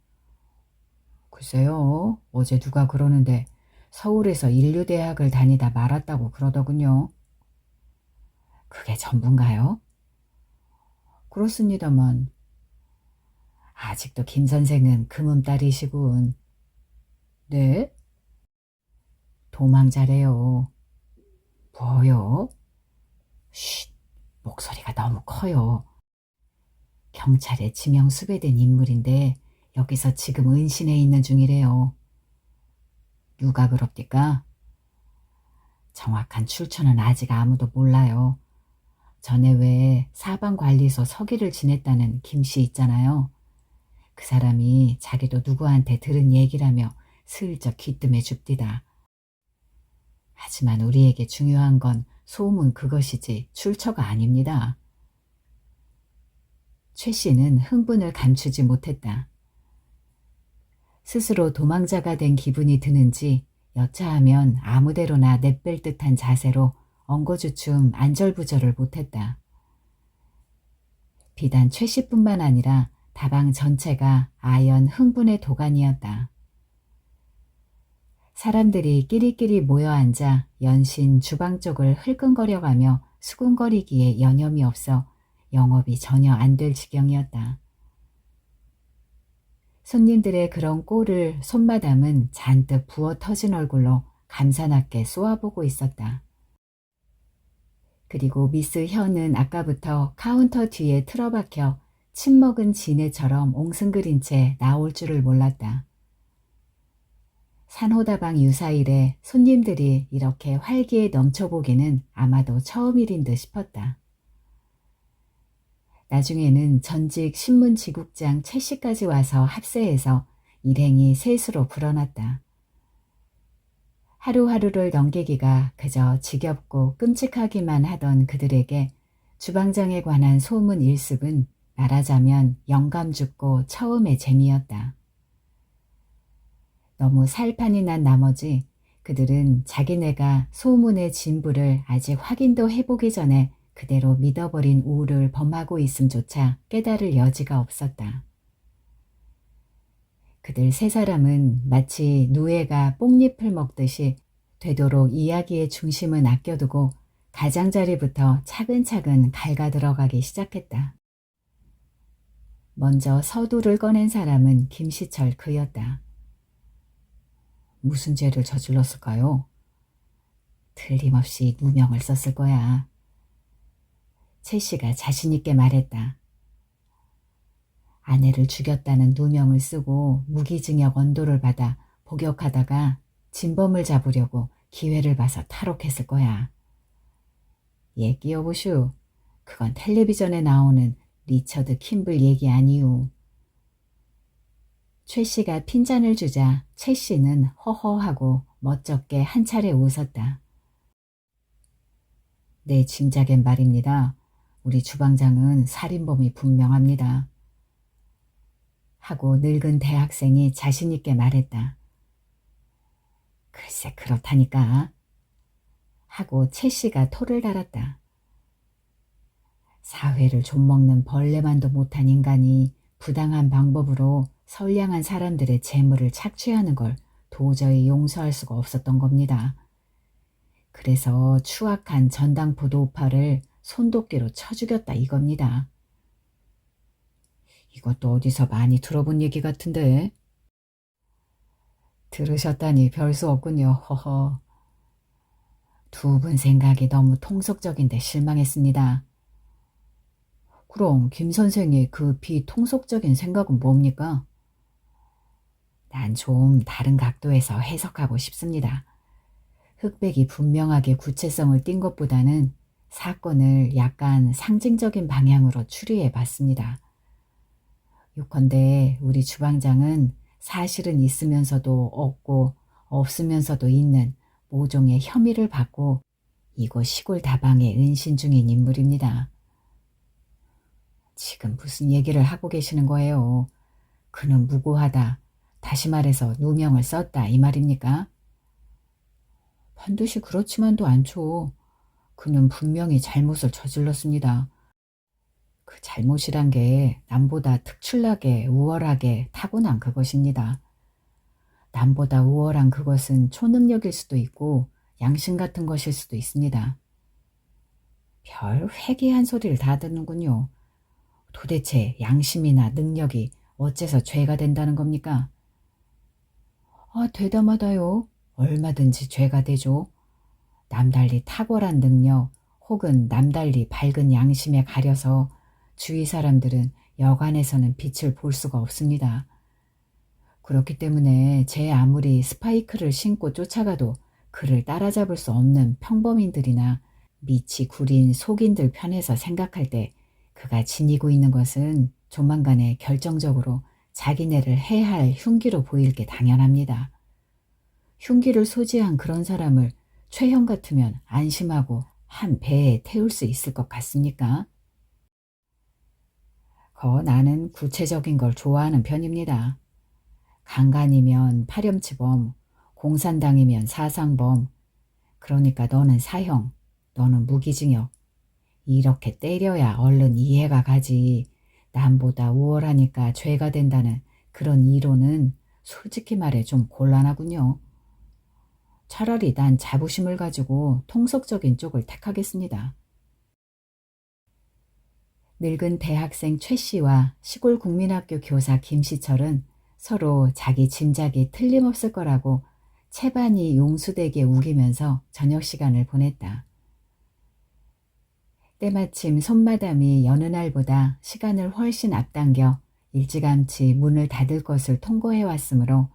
글쎄요, 어제 누가 그러는데 서울에서 인류대학을 다니다 말았다고 그러더군요. 그게 전부인가요? 그렇습니다만 아직도 김 선생은 금음딸이시군. 네? 도망자래요. 뭐요? 쉿, 목소리가 너무 커요. 경찰에 지명 수배된 인물인데 여기서 지금 은신해 있는 중이래요. 누가 그럽니까? 정확한 출처는 아직 아무도 몰라요. 전에 왜 사방관리소 서기를 지냈다는 김씨 있잖아요. 그 사람이 자기도 누구한테 들은 얘기라며 슬쩍 귀뜸해 줍디다. 하지만 우리에게 중요한 건 소문 그것이지 출처가 아닙니다. 최 씨는 흥분을 감추지 못했다. 스스로 도망자가 된 기분이 드는지 여차하면 아무데로나 내뺄 듯한 자세로 엉거주춤 안절부절을 못했다. 비단 최 씨뿐만 아니라 다방 전체가 아연 흥분의 도가니였다. 사람들이 끼리끼리 모여 앉아 연신 주방 쪽을 흘끈거려가며 수군거리기에 여념이 없어 영업이 전혀 안 될 지경이었다. 손님들의 그런 꼴을 손마담은 잔뜩 부어 터진 얼굴로 감사하게 쏘아보고 있었다. 그리고 미스 현은 아까부터 카운터 뒤에 틀어박혀 침먹은 지네처럼 옹승그린 채 나올 줄을 몰랐다. 산호다방 유사일에 손님들이 이렇게 활기에 넘쳐보기는 아마도 처음일인 듯 싶었다. 나중에는 전직 신문지국장 최 씨까지 와서 합세해서 일행이 셋으로 불어났다. 하루하루를 넘기기가 그저 지겹고 끔찍하기만 하던 그들에게 주방장에 관한 소문 일습은 말하자면 영감 죽고 처음의 재미였다. 너무 살판이 난 나머지 그들은 자기네가 소문의 진부를 아직 확인도 해보기 전에 그대로 믿어버린 우를 범하고 있음조차 깨달을 여지가 없었다. 그들 세 사람은 마치 누에가 뽕잎을 먹듯이 되도록 이야기의 중심은 아껴두고 가장자리부터 차근차근 갉아 들어가기 시작했다. 먼저 서두를 꺼낸 사람은 김시철 그였다. 무슨 죄를 저질렀을까요? 틀림없이 누명을 썼을 거야. 최 씨가 자신있게 말했다. 아내를 죽였다는 누명을 쓰고 무기징역 언도를 받아 복역하다가 진범을 잡으려고 기회를 봐서 탈옥했을 거야. 얘기 여보슈. 그건 텔레비전에 나오는 리처드 킴블 얘기 아니오. 최 씨가 핀잔을 주자 최 씨는 허허하고 멋쩍게 한 차례 웃었다. 내 짐작엔 말입니다. 우리 주방장은 살인범이 분명합니다. 하고 늙은 대학생이 자신있게 말했다. 글쎄 그렇다니까. 하고 최 씨가 토를 달았다. 사회를 좀먹는 벌레만도 못한 인간이 부당한 방법으로 선량한 사람들의 재물을 착취하는 걸 도저히 용서할 수가 없었던 겁니다. 그래서 추악한 전당포도 우파를 손도끼로 쳐 죽였다 이겁니다. 이것도 어디서 많이 들어본 얘기 같은데. 들으셨다니 별 수 없군요. 허허. 두 분 생각이 너무 통속적인데 실망했습니다. 그럼 김 선생의 그 비통속적인 생각은 뭡니까? 난 좀 다른 각도에서 해석하고 싶습니다. 흑백이 분명하게 구체성을 띈 것보다는 사건을 약간 상징적인 방향으로 추리해 봤습니다. 요컨대 우리 주방장은 사실은 있으면서도 없고 없으면서도 있는 모종의 혐의를 받고 이곳 시골 다방에 은신 중인 인물입니다. 지금 무슨 얘기를 하고 계시는 거예요? 그는 무고하다. 다시 말해서 누명을 썼다 이 말입니까? 반드시 그렇지만도 않죠. 그는 분명히 잘못을 저질렀습니다. 그 잘못이란 게 남보다 특출나게 우월하게 타고난 그것입니다. 남보다 우월한 그것은 초능력일 수도 있고 양심 같은 것일 수도 있습니다. 별 회개한 소리를 다 듣는군요. 도대체 양심이나 능력이 어째서 죄가 된다는 겁니까? 아, 되다마다요. 얼마든지 죄가 되죠. 남달리 탁월한 능력 혹은 남달리 밝은 양심에 가려서 주위 사람들은 여간에서는 빛을 볼 수가 없습니다. 그렇기 때문에 제 아무리 스파이크를 신고 쫓아가도 그를 따라잡을 수 없는 평범인들이나 밑이 구린 속인들 편에서 생각할 때 그가 지니고 있는 것은 조만간에 결정적으로 자기네를 해할 흉기로 보일 게 당연합니다. 흉기를 소지한 그런 사람을 최형 같으면 안심하고 한 배에 태울 수 있을 것 같습니까? 나는 구체적인 걸 좋아하는 편입니다. 강간이면 파렴치범, 공산당이면 사상범, 그러니까 너는 사형, 너는 무기징역. 이렇게 때려야 얼른 이해가 가지. 남보다 우월하니까 죄가 된다는 그런 이론은 솔직히 말해 좀 곤란하군요. 차라리 난 자부심을 가지고 통속적인 쪽을 택하겠습니다. 늙은 대학생 최 씨와 시골 국민학교 교사 김 씨철은 서로 자기 짐작이 틀림없을 거라고 채반이 용수되게 우기면서 저녁 시간을 보냈다. 때마침 손마담이 여느 날보다 시간을 훨씬 앞당겨 일찌감치 문을 닫을 것을 통보해 왔으므로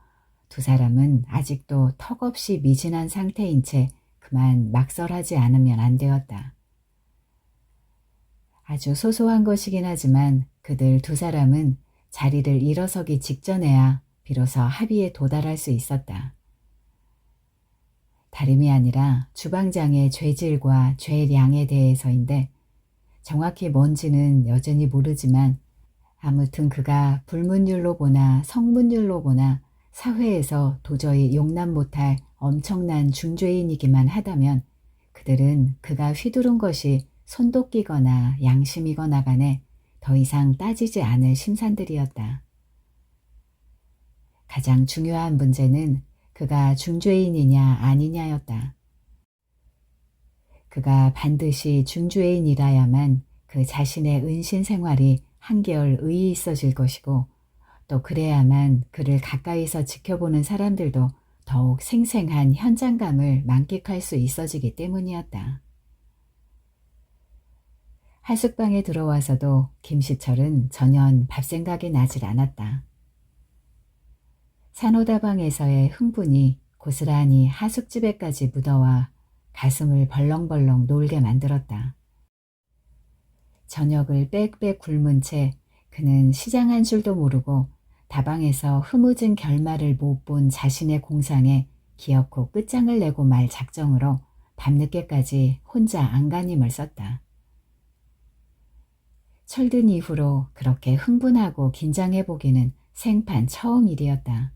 두 사람은 아직도 턱없이 미진한 상태인 채 그만 막설하지 않으면 안 되었다. 아주 소소한 것이긴 하지만 그들 두 사람은 자리를 일어서기 직전에야 비로소 합의에 도달할 수 있었다. 다름이 아니라 주방장의 죄질과 죄량에 대해서인데 정확히 뭔지는 여전히 모르지만 아무튼 그가 불문율로 보나 성문율로 보나 사회에서 도저히 용납 못할 엄청난 중죄인이기만 하다면 그들은 그가 휘두른 것이 손도끼거나 양심이거나 간에 더 이상 따지지 않을 심산들이었다. 가장 중요한 문제는 그가 중죄인이냐 아니냐였다. 그가 반드시 중죄인이라야만 그 자신의 은신 생활이 한결 의의 있어질 것이고 또 그래야만 그를 가까이서 지켜보는 사람들도 더욱 생생한 현장감을 만끽할 수 있어지기 때문이었다. 하숙방에 들어와서도 김시철은 전혀 밥 생각이 나질 않았다. 산호다방에서의 흥분이 고스란히 하숙집에까지 묻어와 가슴을 벌렁벌렁 놀게 만들었다. 저녁을 빽빽 굶은 채 그는 시장한 줄도 모르고 다방에서 흐뭇은 결말을 못 본 자신의 공상에 기어코 끝장을 내고 말 작정으로 밤늦게까지 혼자 안간힘을 썼다. 철든 이후로 그렇게 흥분하고 긴장해보기는 생판 처음 일이었다.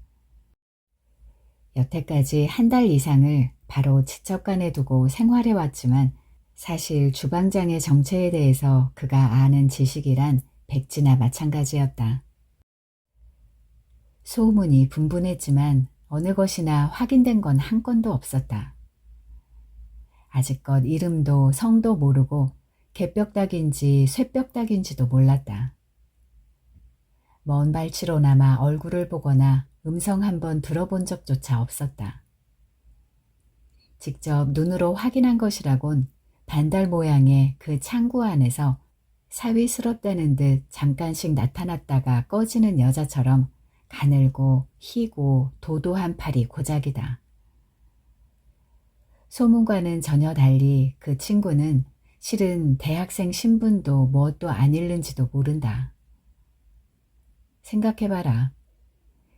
여태까지 한 달 이상을 바로 지척간에 두고 생활해왔지만 사실 주방장의 정체에 대해서 그가 아는 지식이란 백지나 마찬가지였다. 소문이 분분했지만 어느 것이나 확인된 건 한 건도 없었다. 아직껏 이름도 성도 모르고 개벽닭인지 쇠벽닭인지도 몰랐다. 먼 발치로나마 얼굴을 보거나 음성 한번 들어본 적조차 없었다. 직접 눈으로 확인한 것이라곤 반달 모양의 그 창구 안에서 사위스럽다는 듯 잠깐씩 나타났다가 꺼지는 여자처럼 가늘고 희고 도도한 팔이 고작이다. 소문과는 전혀 달리 그 친구는 실은 대학생 신분도 뭣도 안 잃는지도 모른다. 생각해봐라.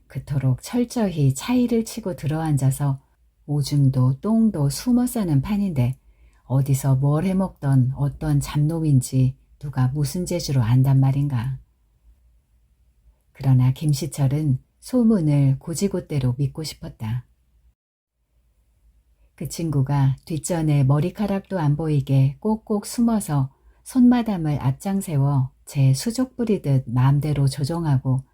그토록 철저히 차이를 치고 들어앉아서 오줌도 똥도 숨어 싸는 판인데 어디서 뭘 해먹던 어떤 잡놈인지 누가 무슨 재주로 안단 말인가. 그러나 김시철은 소문을 고지곳대로 믿고 싶었다. 그 친구가 뒷전에 머리카락도 안 보이게 꼭꼭 숨어서 손마담을 앞장 세워 제 수족 부리듯 마음대로 조종하고,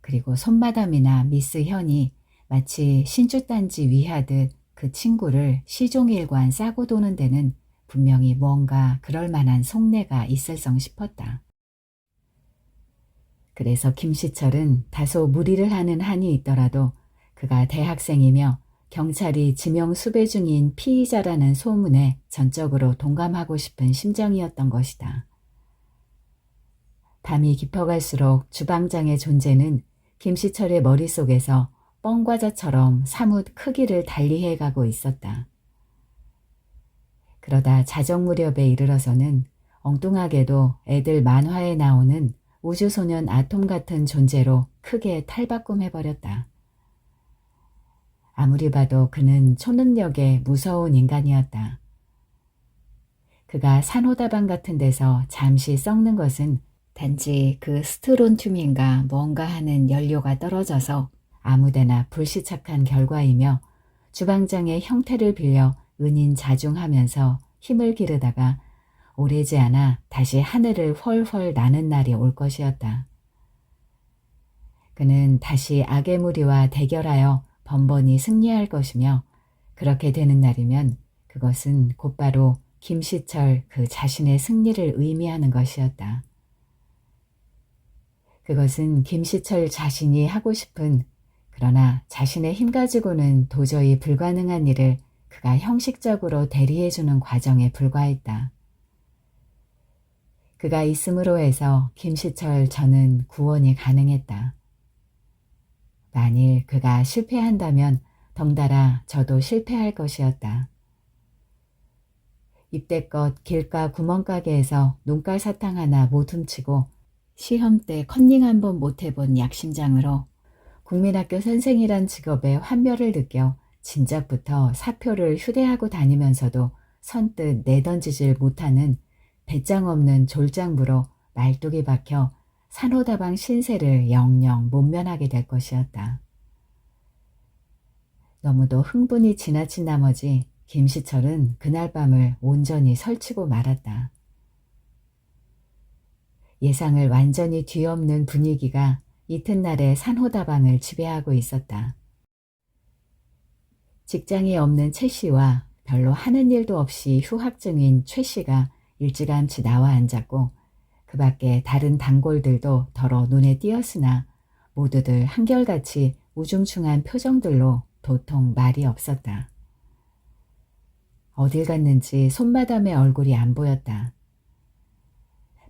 그리고 손마담이나 미스 현이 마치 신주단지 위하듯 그 친구를 시종일관 싸고 도는 데는 분명히 뭔가 그럴 만한 속내가 있을성 싶었다. 그래서 김시철은 다소 무리를 하는 한이 있더라도 그가 대학생이며 경찰이 지명 수배 중인 피의자라는 소문에 전적으로 동감하고 싶은 심정이었던 것이다. 밤이 깊어갈수록 주방장의 존재는 김시철의 머릿속에서 뻥과자처럼 사뭇 크기를 달리해가고 있었다. 그러다 자정 무렵에 이르러서는 엉뚱하게도 애들 만화에 나오는 우주소년 아톰 같은 존재로 크게 탈바꿈해버렸다. 아무리 봐도 그는 초능력의 무서운 인간이었다. 그가 산호다방 같은 데서 잠시 썩는 것은 단지 그 스트론튬인가 뭔가 하는 연료가 떨어져서 아무데나 불시착한 결과이며, 주방장의 형태를 빌려 은인자중하면서 힘을 기르다가 오래지 않아 다시 하늘을 훨훨 나는 날이 올 것이었다. 그는 다시 악의 무리와 대결하여 번번이 승리할 것이며, 그렇게 되는 날이면 그것은 곧바로 김시철 그 자신의 승리를 의미하는 것이었다. 그것은 김시철 자신이 하고 싶은, 그러나 자신의 힘 가지고는 도저히 불가능한 일을 그가 형식적으로 대리해주는 과정에 불과했다. 그가 있음으로 해서 김시철 저는 구원이 가능했다. 만일 그가 실패한다면 덩달아 저도 실패할 것이었다. 입대껏 길가 구멍가게에서 눈깔 사탕 하나 못 훔치고 시험 때 컨닝 한번 못 해본 약심장으로 국민학교 선생이란 직업에 환멸을 느껴 진작부터 사표를 휴대하고 다니면서도 선뜻 내던지질 못하는 배짱 없는 졸장부로 말뚝이 박혀 산호다방 신세를 영영 못 면하게 될 것이었다. 너무도 흥분이 지나친 나머지 김시철은 그날 밤을 온전히 설치고 말았다. 예상을 완전히 뒤엎는 분위기가 이튿날의 산호다방을 지배하고 있었다. 직장이 없는 최 씨와 별로 하는 일도 없이 휴학 중인 최 씨가 일찌감치 나와 앉았고, 그 밖에 다른 단골들도 더러 눈에 띄었으나 모두들 한결같이 우중충한 표정들로 도통 말이 없었다. 어딜 갔는지 손마담의 얼굴이 안 보였다.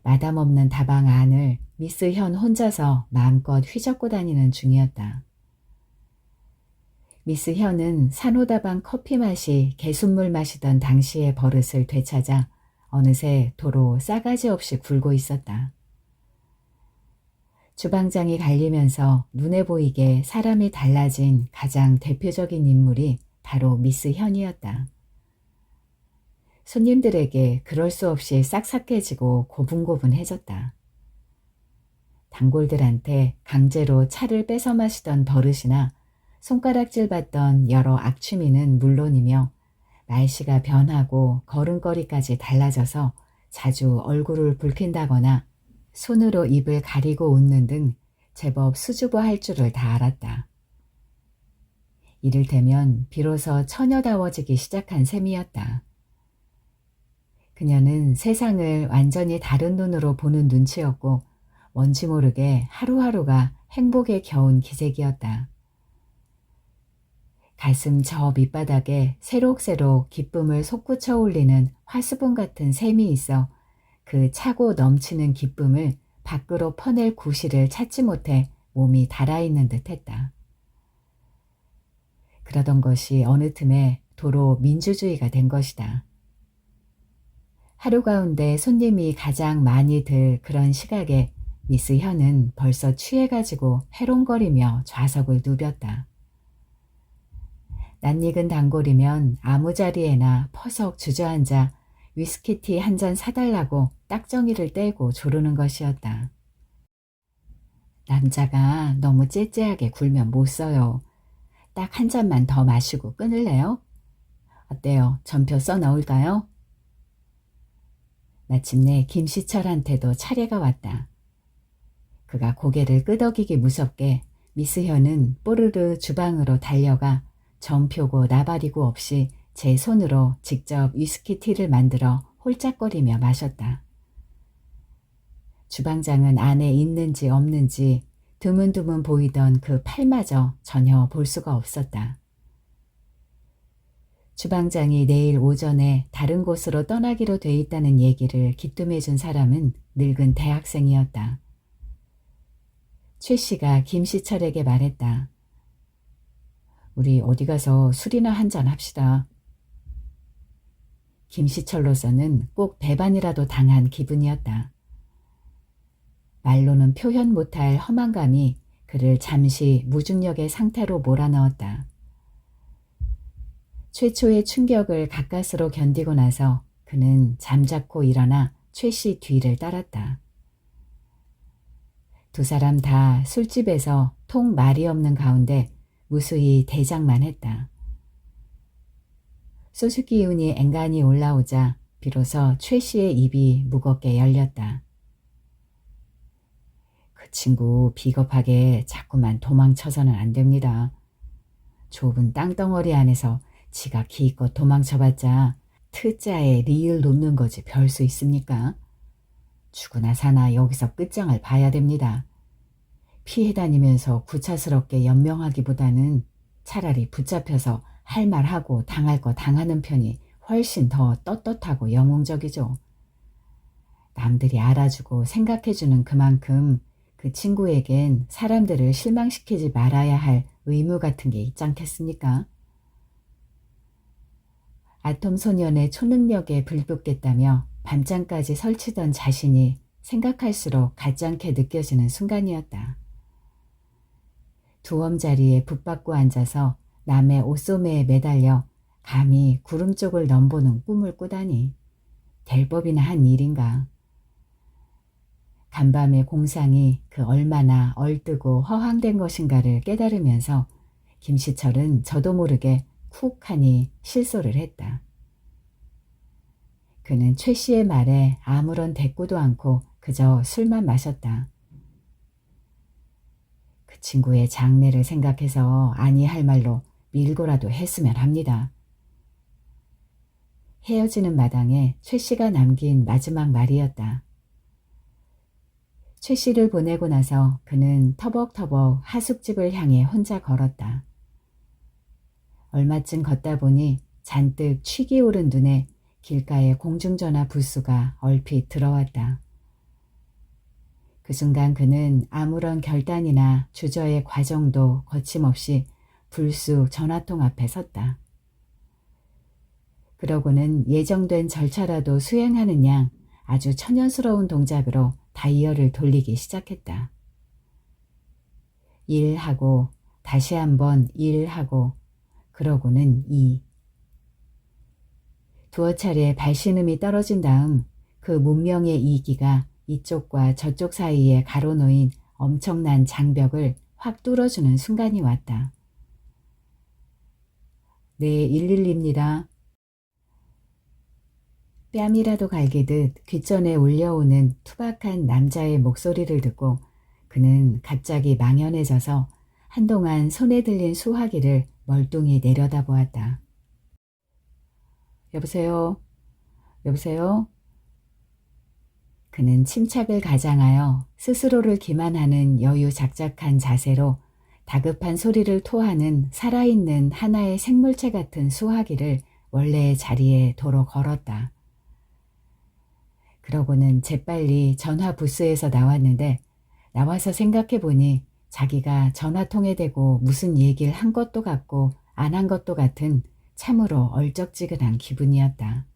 마담 없는 다방 안을 미스 현 혼자서 마음껏 휘젓고 다니는 중이었다. 미스 현은 산호다방 커피 맛이 개순물 마시던 당시의 버릇을 되찾아 어느새 도로 싸가지 없이 굴고 있었다. 주방장이 갈리면서 눈에 보이게 사람이 달라진 가장 대표적인 인물이 바로 미스 현이었다. 손님들에게 그럴 수 없이 싹싹해지고 고분고분해졌다. 단골들한테 강제로 차를 뺏어 마시던 버릇이나 손가락질 받던 여러 악취미는 물론이며, 날씨가 변하고 걸음걸이까지 달라져서 자주 얼굴을 붉힌다거나 손으로 입을 가리고 웃는 등 제법 수줍어할 줄을 다 알았다. 이를테면 비로소 처녀다워지기 시작한 셈이었다. 그녀는 세상을 완전히 다른 눈으로 보는 눈치였고, 뭔지 모르게 하루하루가 행복에 겨운 기색이었다. 가슴 저 밑바닥에 새록새록 기쁨을 솟구쳐 올리는 화수분 같은 샘이 있어 그 차고 넘치는 기쁨을 밖으로 퍼낼 구실을 찾지 못해 몸이 달아있는 듯 했다. 그러던 것이 어느 틈에 도로 민주주의가 된 것이다. 하루 가운데 손님이 가장 많이 들 그런 시각에 미스 현은 벌써 취해가지고 해롱거리며 좌석을 누볐다. 낯익은 단골이면 아무 자리에나 퍼석 주저앉아 위스키티 한 잔 사달라고 딱정이를 떼고 조르는 것이었다. 남자가 너무 째째하게 굴면 못 써요. 딱 한 잔만 더 마시고 끊을래요? 어때요? 전표 써 넣을까요? 마침내 김시철한테도 차례가 왔다. 그가 고개를 끄덕이기 무섭게 미스 현은 뽀르르 주방으로 달려가 전표고 나발이고 없이 제 손으로 직접 위스키 티를 만들어 홀짝거리며 마셨다. 주방장은 안에 있는지 없는지 드문드문 보이던 그 팔마저 전혀 볼 수가 없었다. 주방장이 내일 오전에 다른 곳으로 떠나기로 돼 있다는 얘기를 기뜸해준 사람은 늙은 대학생이었다. 최 씨가 김시철에게 말했다. 우리 어디 가서 술이나 한잔 합시다. 김시철로서는 꼭 배반이라도 당한 기분이었다. 말로는 표현 못할 허망감이 그를 잠시 무중력의 상태로 몰아넣었다. 최초의 충격을 가까스로 견디고 나서 그는 잠자코 일어나 최 씨 뒤를 따랐다. 두 사람 다 술집에서 통 말이 없는 가운데 무수히 대장만 했다. 소주 기운이 앵간히 올라오자 비로소 최 씨의 입이 무겁게 열렸다. 그 친구 비겁하게 자꾸만 도망쳐서는 안 됩니다. 좁은 땅덩어리 안에서 지가 기껏 도망쳐봤자 트자에 리을 놓는 거지 별 수 있습니까? 죽으나 사나 여기서 끝장을 봐야 됩니다. 피해 다니면서 구차스럽게 연명하기보다는 차라리 붙잡혀서 할 말 하고 당할 거 당하는 편이 훨씬 더 떳떳하고 영웅적이죠. 남들이 알아주고 생각해주는 그만큼 그 친구에겐 사람들을 실망시키지 말아야 할 의무 같은 게 있지 않겠습니까? 아톰 소년의 초능력에 불붙겠다며 밤잠까지 설치던 자신이 생각할수록 가짜않게 느껴지는 순간이었다. 두엄 자리에 붙박고 앉아서 남의 옷소매에 매달려 감히 구름 쪽을 넘보는 꿈을 꾸다니 될 법이나 한 일인가. 간밤의 공상이 그 얼마나 얼뜨고 허황된 것인가를 깨달으면서 김시철은 저도 모르게 쿡 하니 실소를 했다. 그는 최 씨의 말에 아무런 대꾸도 않고 그저 술만 마셨다. 그 친구의 장래를 생각해서 아니 할 말로 밀고라도 했으면 합니다. 헤어지는 마당에 최 씨가 남긴 마지막 말이었다. 최 씨를 보내고 나서 그는 터벅터벅 하숙집을 향해 혼자 걸었다. 얼마쯤 걷다 보니 잔뜩 취기 오른 눈에 길가의 공중전화 부수가 얼핏 들어왔다. 그 순간 그는 아무런 결단이나 주저의 과정도 거침없이 불쑥 전화통 앞에 섰다. 그러고는 예정된 절차라도 수행하는 양 아주 천연스러운 동작으로 다이얼을 돌리기 시작했다. 일하고 다시 한번 일하고 그러고는 두어 차례 발신음이 떨어진 다음 그 문명의 이기가 이쪽과 저쪽 사이에 가로놓인 엄청난 장벽을 확 뚫어주는 순간이 왔다. 네, 112입니다. 뺨이라도 갈기듯 귓전에 울려오는 투박한 남자의 목소리를 듣고 그는 갑자기 망연해져서 한동안 손에 들린 수화기를 멀뚱히 내려다보았다. 여보세요? 여보세요? 그는 침착을 가장하여 스스로를 기만하는 여유작작한 자세로 다급한 소리를 토하는 살아있는 하나의 생물체 같은 수화기를 원래의 자리에 도로 걸었다. 그러고는 재빨리 전화 부스에서 나왔는데 나와서 생각해보니 자기가 전화통에 대고 무슨 얘기를 한 것도 같고 안 한 것도 같은 참으로 얼쩍지근한 기분이었다.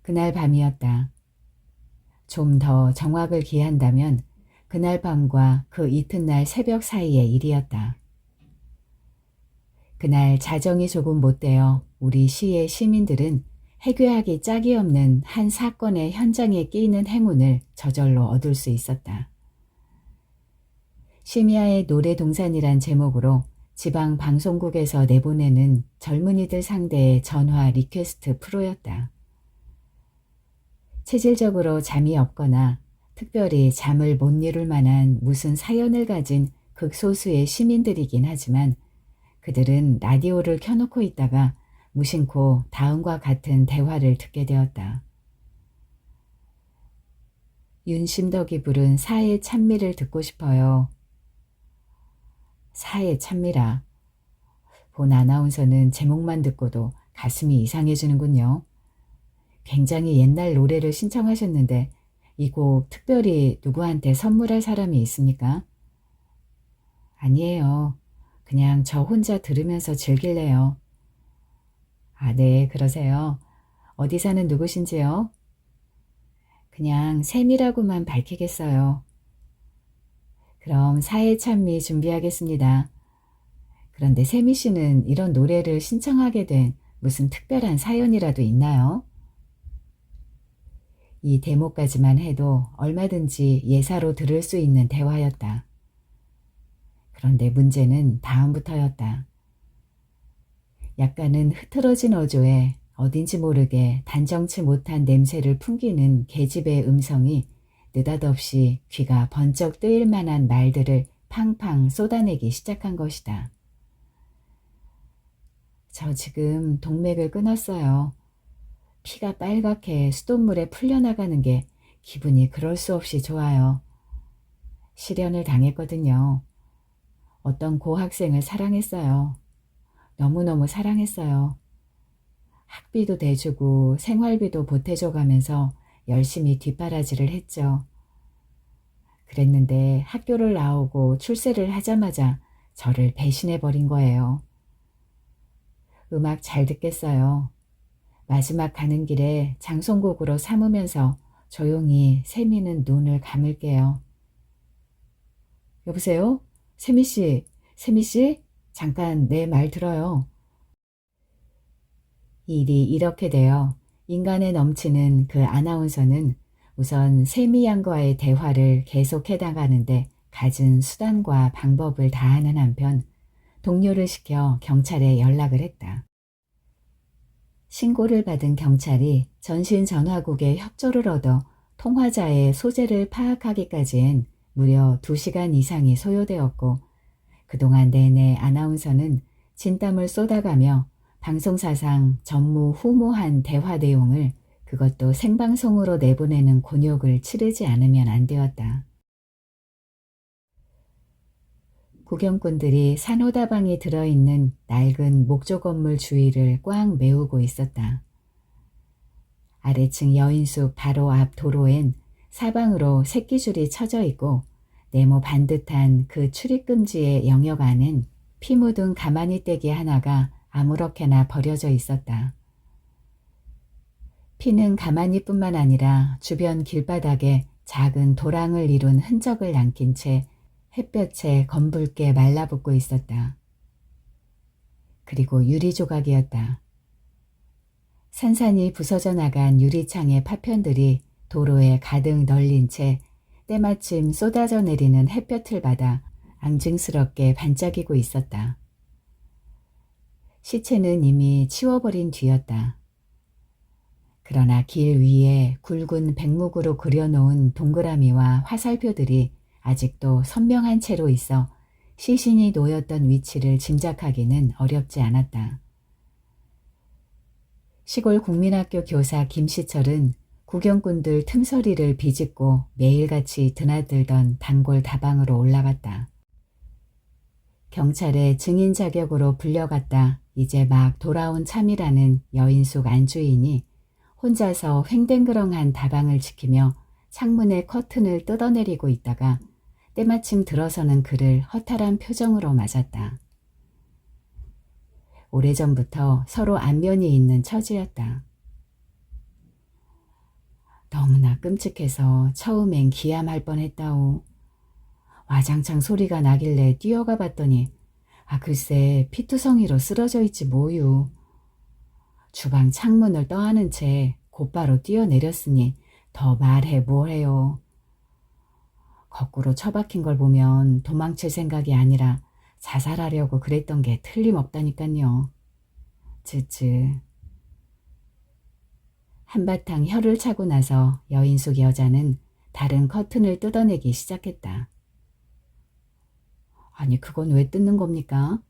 그날 밤이었다. 좀 더 정확을 기한다면 그날 밤과 그 이튿날 새벽 사이의 일이었다. 그날 자정이 조금 못되어 우리 시의 시민들은 해괴하기 짝이 없는 한 사건의 현장에 끼이는 행운을 저절로 얻을 수 있었다. 심야의 노래동산이란 제목으로 지방 방송국에서 내보내는 젊은이들 상대의 전화 리퀘스트 프로였다. 체질적으로 잠이 없거나 특별히 잠을 못 이룰 만한 무슨 사연을 가진 극소수의 시민들이긴 하지만 그들은 라디오를 켜놓고 있다가 무심코 다음과 같은 대화를 듣게 되었다. 윤심덕이 부른 사의 찬미를 듣고 싶어요. 사의 찬미라. 본 아나운서는 제목만 듣고도 가슴이 이상해지는군요. 굉장히 옛날 노래를 신청하셨는데 이 곡 특별히 누구한테 선물할 사람이 있습니까? 아니에요. 그냥 저 혼자 들으면서 즐길래요. 아, 네, 그러세요. 어디 사는 누구신지요? 그냥 샘이라고만 밝히겠어요. 그럼 사의 찬미 준비하겠습니다. 그런데 세미 씨는 이런 노래를 신청하게 된 무슨 특별한 사연이라도 있나요? 이 대목까지만 해도 얼마든지 예사로 들을 수 있는 대화였다. 그런데 문제는 다음부터였다. 약간은 흐트러진 어조에 어딘지 모르게 단정치 못한 냄새를 풍기는 계집의 음성이 느닷없이 귀가 번쩍 뜨일 만한 말들을 팡팡 쏟아내기 시작한 것이다. 저 지금 동맥을 끊었어요. 피가 빨갛게 수돗물에 풀려나가는 게 기분이 그럴 수 없이 좋아요. 실연을 당했거든요. 어떤 고학생을 사랑했어요. 너무너무 사랑했어요. 학비도 대주고 생활비도 보태줘가면서 열심히 뒷바라지를 했죠. 그랬는데 학교를 나오고 출세를 하자마자 저를 배신해버린 거예요. 음악 잘 듣겠어요. 마지막 가는 길에 장송곡으로 삼으면서 조용히 세미는 눈을 감을게요. 여보세요? 세미씨, 세미씨? 잠깐 내 말 들어요. 일이 이렇게 되어 인간에 넘치는 그 아나운서는 우선 세미 양과의 대화를 계속해 나가는데 갖은 수단과 방법을 다하는 한편 동료를 시켜 경찰에 연락을 했다. 신고를 받은 경찰이 전신전화국의 협조를 얻어 통화자의 소재를 파악하기까지엔 무려 2시간 이상이 소요되었고 그동안 내내 아나운서는 진땀을 쏟아가며 방송사상 전무후무한 대화 내용을 그것도 생방송으로 내보내는 곤욕을 치르지 않으면 안 되었다. 구경꾼들이 산호다방이 들어있는 낡은 목조 건물 주위를 꽉 메우고 있었다. 아래층 여인숙 바로 앞 도로엔 사방으로 새끼줄이 쳐져 있고 네모 반듯한 그 출입금지의 영역 안엔 피 묻은 가마니 떼기 하나가 아무렇게나 버려져 있었다. 피는 가마니뿐만 아니라 주변 길바닥에 작은 도랑을 이룬 흔적을 남긴 채 햇볕에 검붉게 말라붙고 있었다. 그리고 유리 조각이었다. 산산이 부서져 나간 유리창의 파편들이 도로에 가득 널린 채 때마침 쏟아져 내리는 햇볕을 받아 앙증스럽게 반짝이고 있었다. 시체는 이미 치워버린 뒤였다. 그러나 길 위에 굵은 백목으로 그려놓은 동그라미와 화살표들이 아직도 선명한 채로 있어 시신이 놓였던 위치를 짐작하기는 어렵지 않았다. 시골 국민학교 교사 김시철은 구경꾼들 틈서리를 비집고 매일같이 드나들던 단골 다방으로 올라갔다. 경찰에 증인 자격으로 불려갔다 이제 막 돌아온 참이라는 여인숙 안주인이 혼자서 횡댕그렁한 다방을 지키며 창문의 커튼을 뜯어내리고 있다가 때마침 들어서는 그를 허탈한 표정으로 맞았다. 오래전부터 서로 안면이 있는 처지였다. 너무나 끔찍해서 처음엔 기함할 뻔했다오. 와장창 소리가 나길래 뛰어가 봤더니 글쎄 피투성이로 쓰러져 있지 뭐유. 주방 창문을 떠안은 채 곧바로 뛰어내렸으니 더 말해 뭐해요. 거꾸로 처박힌 걸 보면 도망칠 생각이 아니라 자살하려고 그랬던 게 틀림없다니깐요. 쯔쯔. 한바탕 혀를 차고 나서 여인숙 여자는 다른 커튼을 뜯어내기 시작했다. 아니 그건 왜 뜯는 겁니까?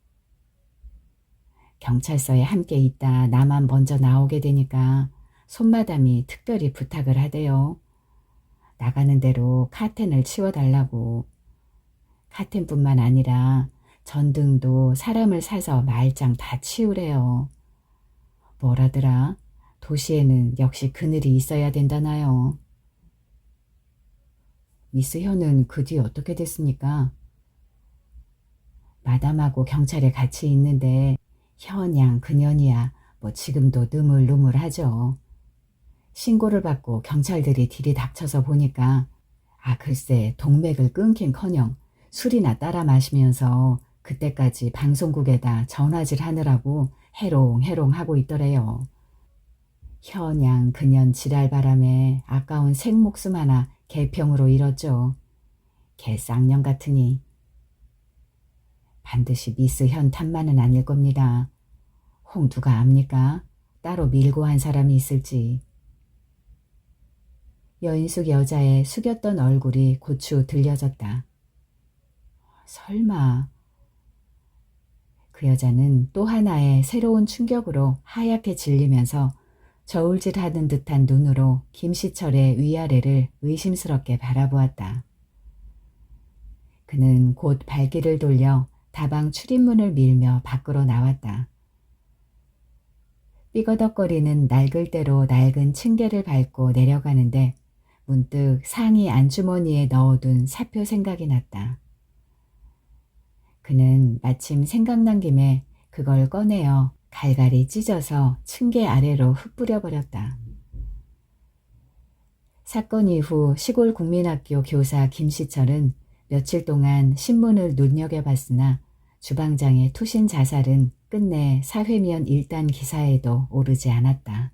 경찰서에 함께 있다 나만 먼저 나오게 되니까 손마담이 특별히 부탁을 하대요. 나가는 대로 카텐을 치워달라고. 카텐뿐만 아니라 전등도 사람을 사서 말짱 다 치우래요. 뭐라더라? 도시에는 역시 그늘이 있어야 된다나요. 미스 현은 그 뒤 어떻게 됐습니까? 마담하고 경찰에 같이 있는데 현양 그년이야 뭐 지금도 느물느물하죠. 신고를 받고 경찰들이 들이닥쳐서 보니까 글쎄 동맥을 끊긴커녕 술이나 따라 마시면서 그때까지 방송국에다 전화질 하느라고 해롱해롱 하고 있더래요. 현양 그년 지랄바람에 아까운 생목숨 하나 개평으로 잃었죠. 개쌍년 같으니. 반드시 미스 현 탓만은 아닐 겁니다. 홍 누가 압니까? 따로 밀고 한 사람이 있을지. 여인숙 여자의 숙였던 얼굴이 고추 들려졌다. 설마. 그 여자는 또 하나의 새로운 충격으로 하얗게 질리면서 저울질하는 듯한 눈으로 김시철의 위아래를 의심스럽게 바라보았다. 그는 곧 발길을 돌려 다방 출입문을 밀며 밖으로 나왔다. 삐거덕거리는 낡을 대로 낡은 층계를 밟고 내려가는데 문득 상의 안주머니에 넣어둔 사표 생각이 났다. 그는 마침 생각난 김에 그걸 꺼내어 갈갈이 찢어서 층계 아래로 흩뿌려버렸다. 사건 이후 시골 국민학교 교사 김시철은 며칠 동안 신문을 눈여겨봤으나 주방장의 투신 자살은 끝내 사회면 일단 기사에도 오르지 않았다.